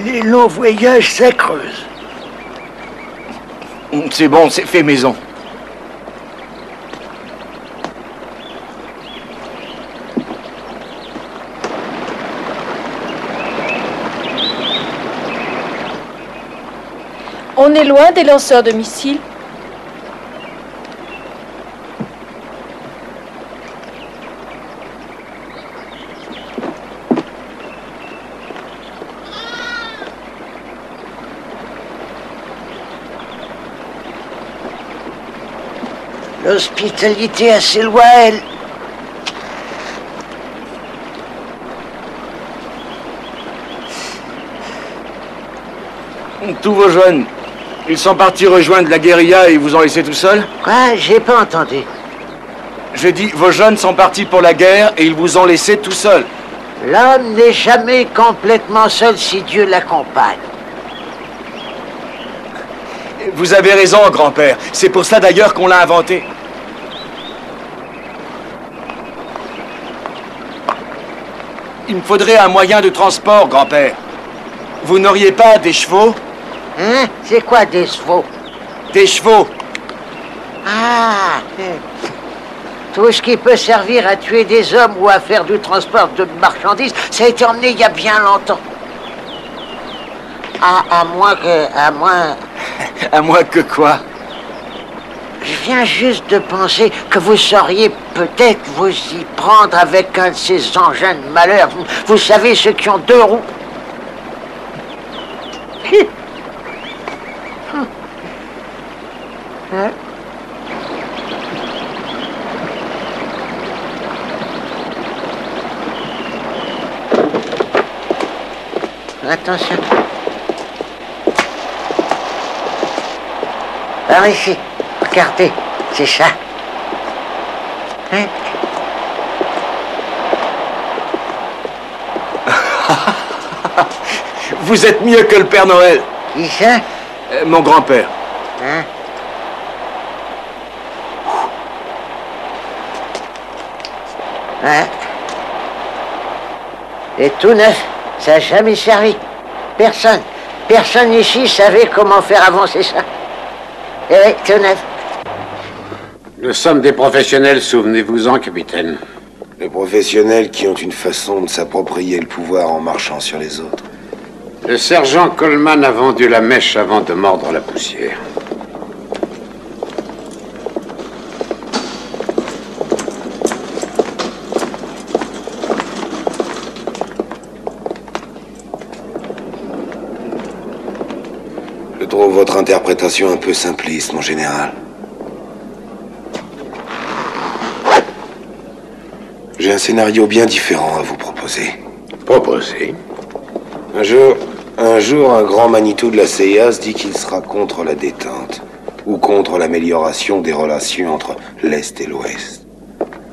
Les longs voyages, ça creuse. C'est bon, c'est fait maison. On est loin des lanceurs de missiles. L'hospitalité assez loin, elle... Tous vos jeunes, ils sont partis rejoindre la guérilla et ils vous ont laissé tout seul? Quoi? J'ai pas entendu. J'ai dit, vos jeunes sont partis pour la guerre et ils vous ont laissé tout seul. L'homme n'est jamais complètement seul si Dieu l'accompagne. Vous avez raison, grand-père. C'est pour ça d'ailleurs qu'on l'a inventé. Il me faudrait un moyen de transport, grand-père. Vous n'auriez pas des chevaux? Hein? C'est quoi des chevaux? Des chevaux. Ah! Tout ce qui peut servir à tuer des hommes ou à faire du transport de marchandises, ça a été emmené il y a bien longtemps. À moins que... À moins que quoi? Je viens juste de penser que vous sauriez peut-être vous y prendre avec un de ces engins de malheur. Vous savez, ceux qui ont 2 roues. Hein? Attention. Par ici. Regardez, c'est ça. Hein? Vous êtes mieux que le Père Noël. Qui ça? Mon grand-père. Hein? Hein? Et tout neuf, ça n'a jamais servi. Personne ici savait comment faire avancer ça. Et oui, tout neuf. Nous sommes des professionnels, souvenez-vous-en, capitaine. Des professionnels qui ont une façon de s'approprier le pouvoir en marchant sur les autres. Le sergent Coleman a vendu la mèche avant de mordre la poussière. Je trouve votre interprétation un peu simpliste, mon général. J'ai un scénario bien différent à vous proposer. Proposer? Un jour, un grand Manitou de la CIA se dit qu'il sera contre la détente, ou contre l'amélioration des relations entre l'Est et l'Ouest.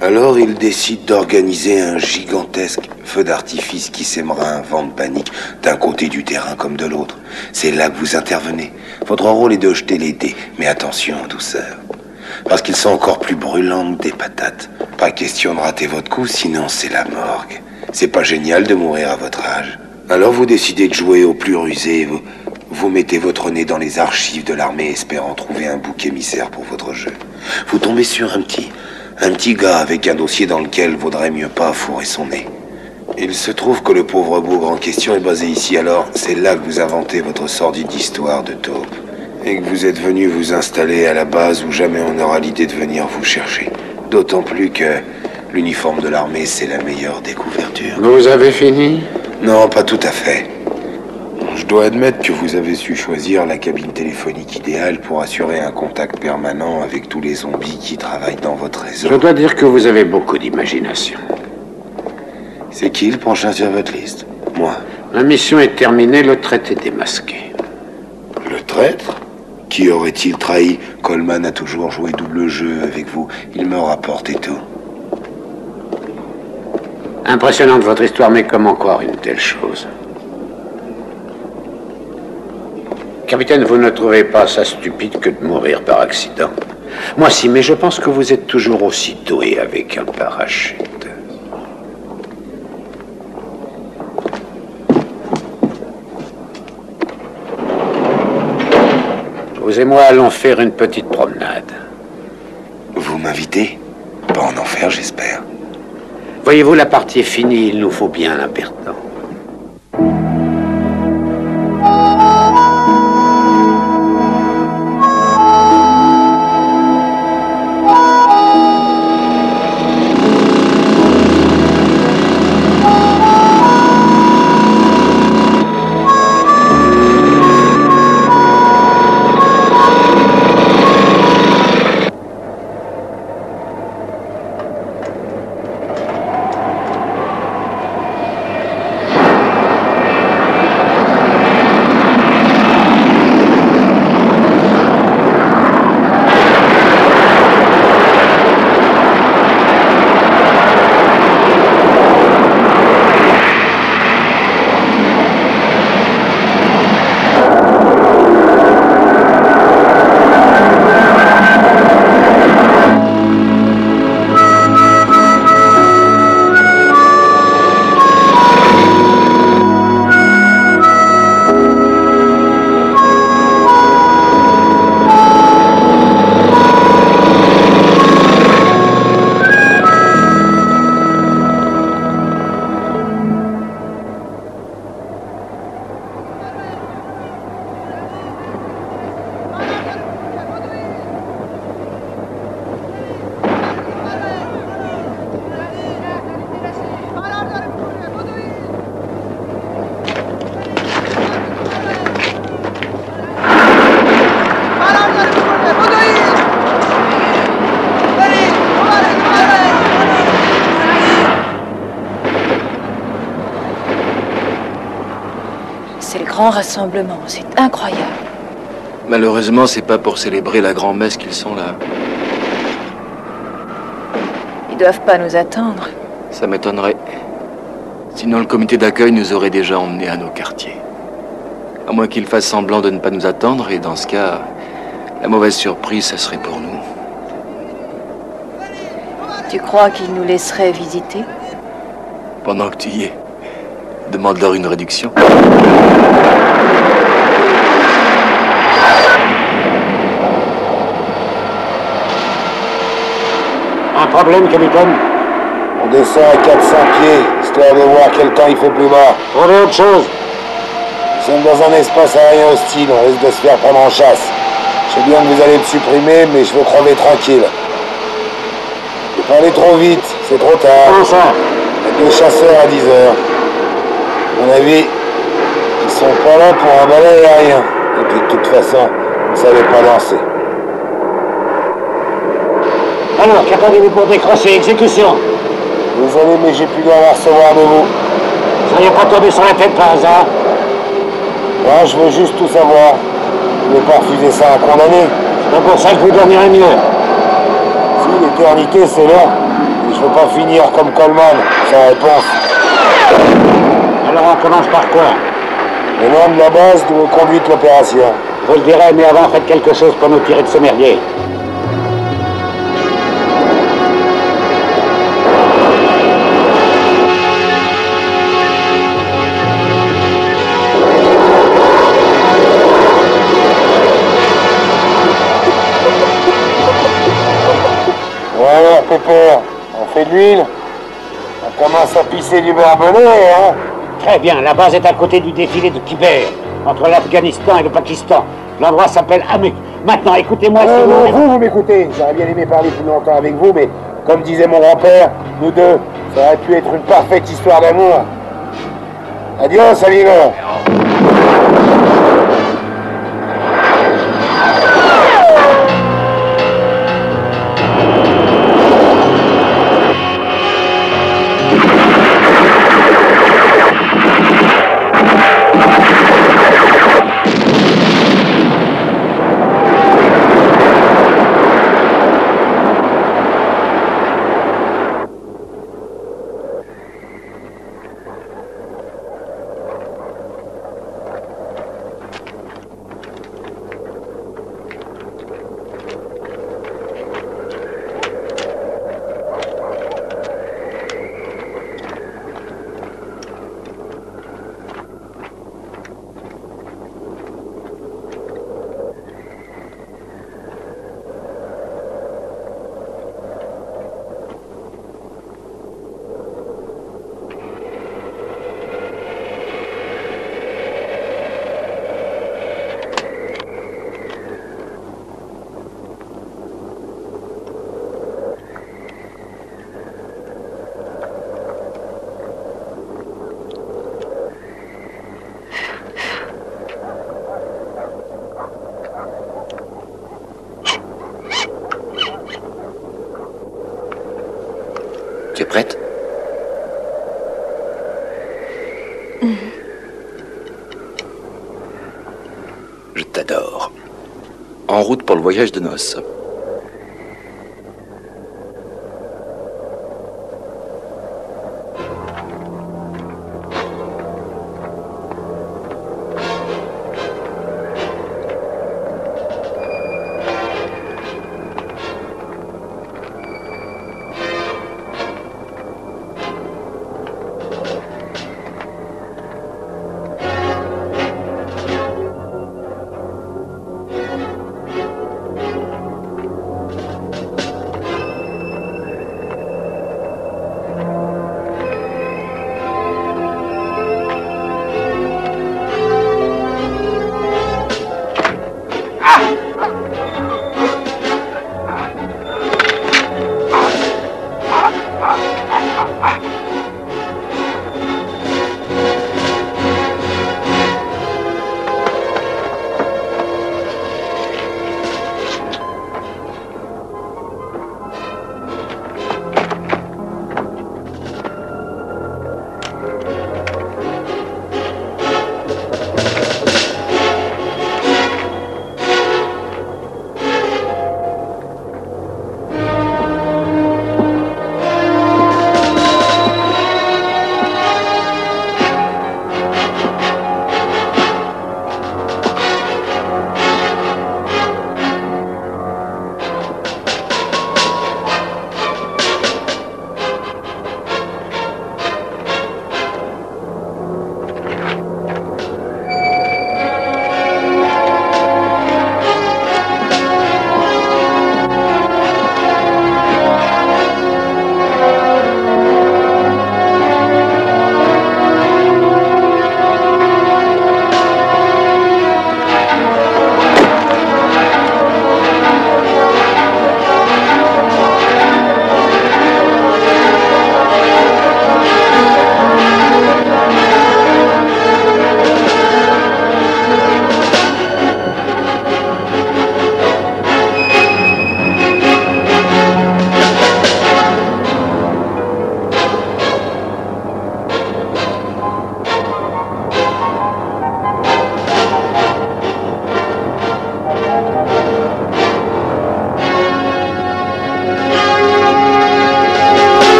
Alors il décide d'organiser un gigantesque feu d'artifice qui sèmera un vent de panique d'un côté du terrain comme de l'autre. C'est là que vous intervenez. Votre rôle est de jeter les dés, mais attention, en douceur. Parce qu'ils sont encore plus brûlants que des patates. Pas question de rater votre coup, sinon c'est la morgue. C'est pas génial de mourir à votre âge. Alors vous décidez de jouer au plus rusé. Vous mettez votre nez dans les archives de l'armée espérant trouver un bouc émissaire pour votre jeu. Vous tombez sur un petit gars avec un dossier dans lequel vaudrait mieux pas fourrer son nez. Il se trouve que le pauvre bougre en question est basé ici, alors c'est là que vous inventez votre sordide histoire de taupe. Et que vous êtes venu vous installer à la base où jamais on n'aura l'idée de venir vous chercher. D'autant plus que l'uniforme de l'armée, c'est la meilleure des couvertures. Vous avez fini? Non, pas tout à fait. Je dois admettre que vous avez su choisir la cabine téléphonique idéale pour assurer un contact permanent avec tous les zombies qui travaillent dans votre réseau. Je dois dire que vous avez beaucoup d'imagination. C'est qui le prochain sur votre liste? Moi. La mission est terminée, le traître est démasqué. Le traître? Qui aurait-il trahi? Coleman a toujours joué double jeu avec vous. Il me rapporte tout. Impressionnante votre histoire, mais comment croire une telle chose? Capitaine, vous ne trouvez pas ça stupide que de mourir par accident? Moi si, mais je pense que vous êtes toujours aussi doué avec un parachute. Vous et moi allons faire une petite promenade. Vous m'invitez? Pas en enfer, j'espère. Voyez-vous, la partie est finie, il nous faut bien un perdant. C'est le grand rassemblement, c'est incroyable. Malheureusement, c'est pas pour célébrer la grand-messe qu'ils sont là. Ils doivent pas nous attendre. Ça m'étonnerait. Sinon, le comité d'accueil nous aurait déjà emmenés à nos quartiers. À moins qu'ils fassent semblant de ne pas nous attendre, et dans ce cas, la mauvaise surprise, ça serait pour nous. Tu crois qu'ils nous laisseraient visiter? Pendant que tu y es, demande-leur une réduction. Un problème, capitaine? On descend à 400 pieds, histoire de voir quel temps il fait plus bas. Trouvez autre chose. Nous sommes dans un espace aérien hostile, on risque de se faire prendre en chasse. Je sais bien que vous allez me supprimer, mais je veux crever tranquille. Vous parlez trop vite, c'est trop tard. Comment ça? Il y a 2 chasseurs à 10h. À mon avis, ils sont pas là pour un balai aérien. Et puis de toute façon, vous ne savez pas danser. Alors, qu'attendez-vous pour décrocher? Exécution. Désolé, mais j'ai plus droit à recevoir de vous. Vous seriez pas tombé sur la tête par hasard? Moi, je veux juste tout savoir. Je ne vais pas refuser ça à un condamné. C'est pas pour ça que vous dormirez mieux. Si, l'éternité, c'est là. Et je veux pas finir comme Coleman, sans réponse. Alors on commence par quoi? Le nom de la base de conduite l'opération. Vous le direz, mais avant, faites quelque chose pour nous tirer de ce merdier. Alors, Pépère, on fait de l'huile? On commence à pisser du barbelé, hein? Très bien, la base est à côté du défilé de Khyber, entre l'Afghanistan et le Pakistan. L'endroit s'appelle Hamuk. Maintenant, écoutez-moi si vous m'écoutez. J'aurais bien aimé parler plus longtemps avec vous, mais comme disait mon grand-père, nous deux, ça aurait pu être une parfaite histoire d'amour. Adios, amigo. Tu es prête? Je t'adore. En route pour le voyage de noces.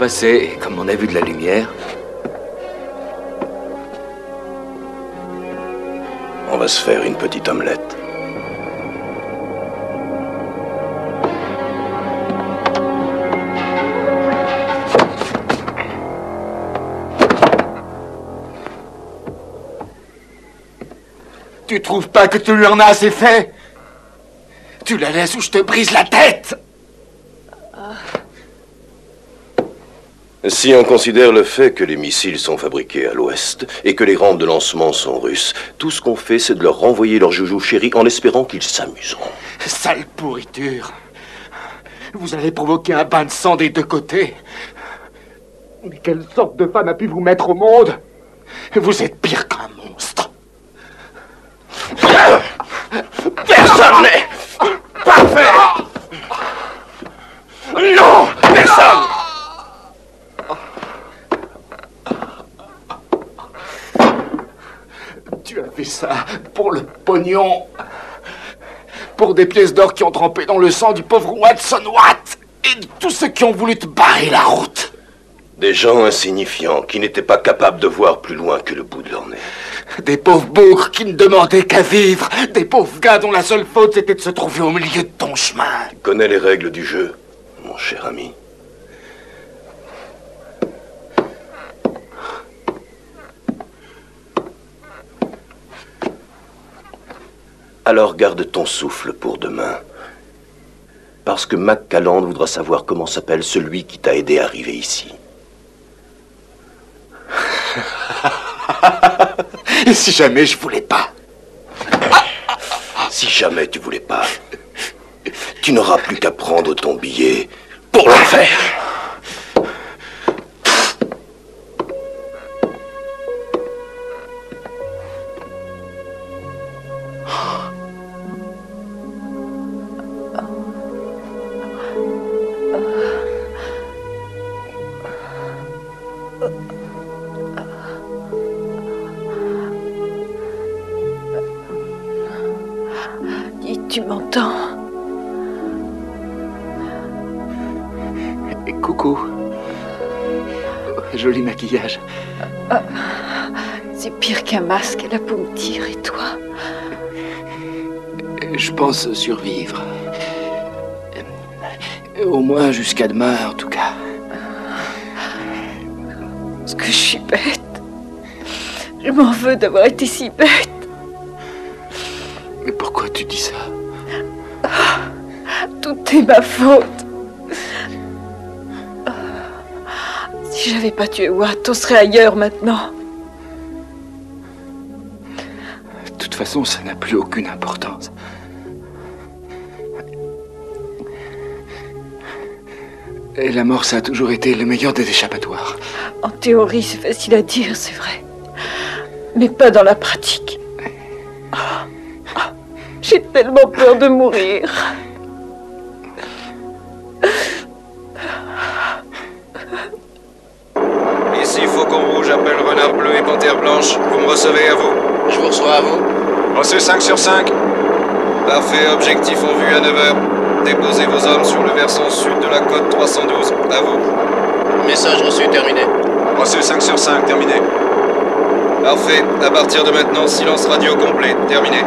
passé, et comme on a vu de la lumière... On va se faire une petite omelette. Tu trouves pas que tu lui en as assez fait? Tu la laisses ou je te brise la tête! Si on considère le fait que les missiles sont fabriqués à l'ouest et que les rampes de lancement sont russes, tout ce qu'on fait, c'est de leur renvoyer leur joujou chéri en espérant qu'ils s'amuseront. Sale pourriture! Vous allez provoquer un bain de sang des deux côtés. Mais quelle sorte de femme a pu vous mettre au monde? Vous êtes pire qu'un monstre. Personne n'est parfait! Non! Personne! Tu as fait ça pour le pognon. Pour des pièces d'or qui ont trempé dans le sang du pauvre Watson Watt et de tous ceux qui ont voulu te barrer la route. Des gens insignifiants qui n'étaient pas capables de voir plus loin que le bout de leur nez. Des pauvres bougres qui ne demandaient qu'à vivre. Des pauvres gars dont la seule faute c'était de se trouver au milieu de ton chemin. Tu connais les règles du jeu, mon cher ami. Alors garde ton souffle pour demain. Parce que Mac Calland voudra savoir comment s'appelle celui qui t'a aidé à arriver ici. Et si jamais je voulais pas? Si jamais tu voulais pas, tu n'auras plus qu'à prendre ton billet pour le faire. Tu m'entends? Et coucou. Joli maquillage. C'est pire qu'un masque, la peau me tire, et toi? Je pense survivre. Au moins jusqu'à demain, en tout cas. Est-ce que je suis bête? Je m'en veux d'avoir été si bête. Mais pourquoi tu dis ça? Tout est ma faute. Si j'avais pas tué Watt, on serait ailleurs maintenant. De toute façon, ça n'a plus aucune importance. Et la mort, ça a toujours été le meilleur des échappatoires. En théorie, c'est facile à dire, c'est vrai. Mais pas dans la pratique. J'ai tellement peur de mourir. Ici Faucon Rouge, appelle Renard Bleu et Panthère Blanche. Vous me recevez, à vous? Je vous reçois, à vous. Reçu 5 sur 5. Parfait, objectif en vue à 9h. Déposez vos hommes sur le versant sud de la côte 312. À vous. Message reçu, terminé. Reçu 5 sur 5, terminé. Parfait, à partir de maintenant, silence radio complet. Terminé.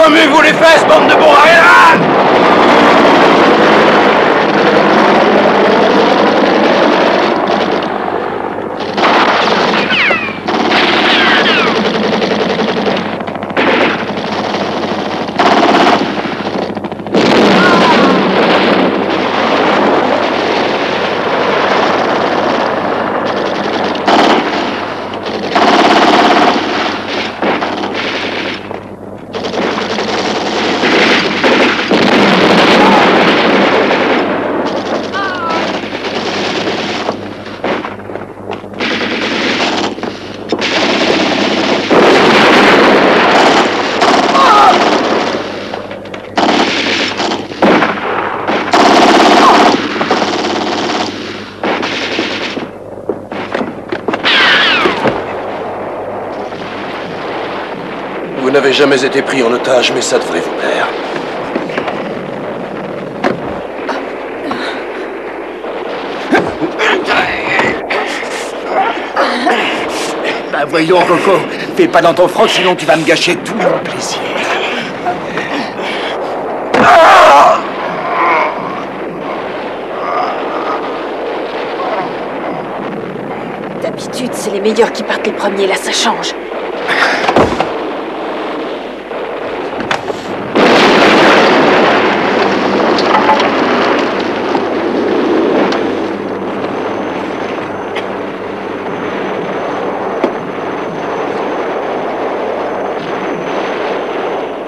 Remuez-vous les fesses, bande de bons rien! Vous n'avez jamais été pris en otage, mais ça devrait vous plaire. Bah voyons, Coco, fais pas dans ton froc, sinon tu vas me gâcher tout mon plaisir. D'habitude, c'est les meilleurs qui partent les premiers, là ça change.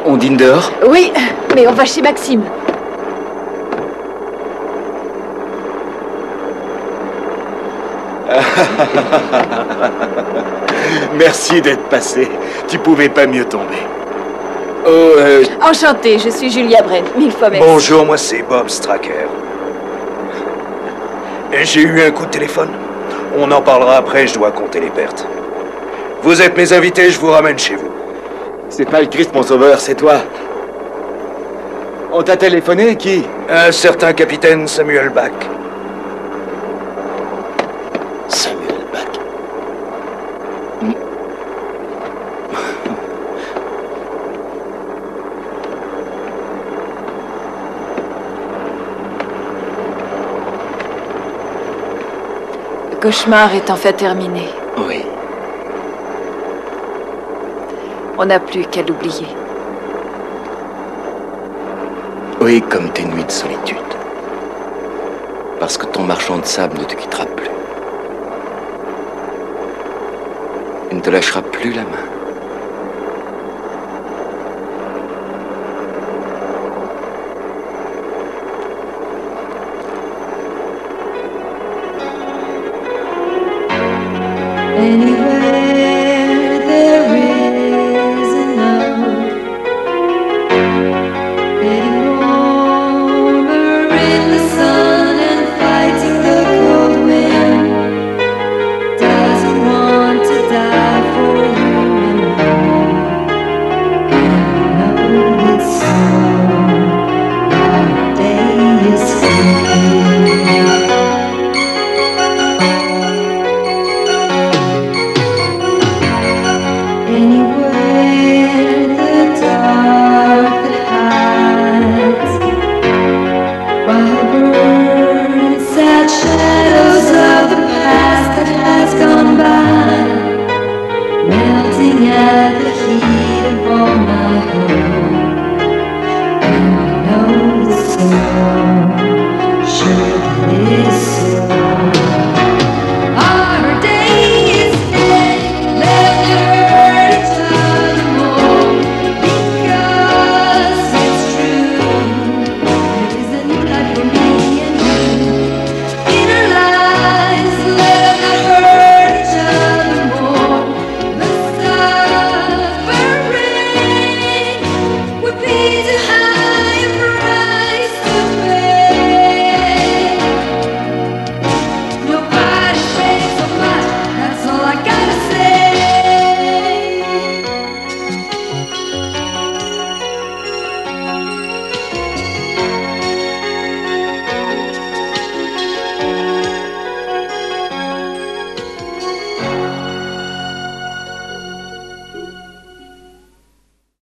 On dîne dehors? Oui, mais on va chez Maxime. Merci d'être passé. Tu pouvais pas mieux tomber. Oh, Enchantée, je suis Julia Brent, 1000 fois merci. Bonjour, moi c'est Bob Stracker. J'ai eu un coup de téléphone. On en parlera après, je dois compter les pertes. Vous êtes mes invités, je vous ramène chez vous. C'est pas le Christ, mon sauveur, c'est toi. On t'a téléphoné, qui? Un certain capitaine Samuel Bach. Samuel Bach. Le cauchemar est enfin terminé. Oui. On n'a plus qu'à l'oublier. Oui, comme tes nuits de solitude. Parce que ton marchand de sable ne te quittera plus. Il ne te lâchera plus la main. Anywhere there is enough, getting warmer in the sun and fighting the cold wind, doesn't want to die for you and me. And you know it's so, our day is free. At the heat of all my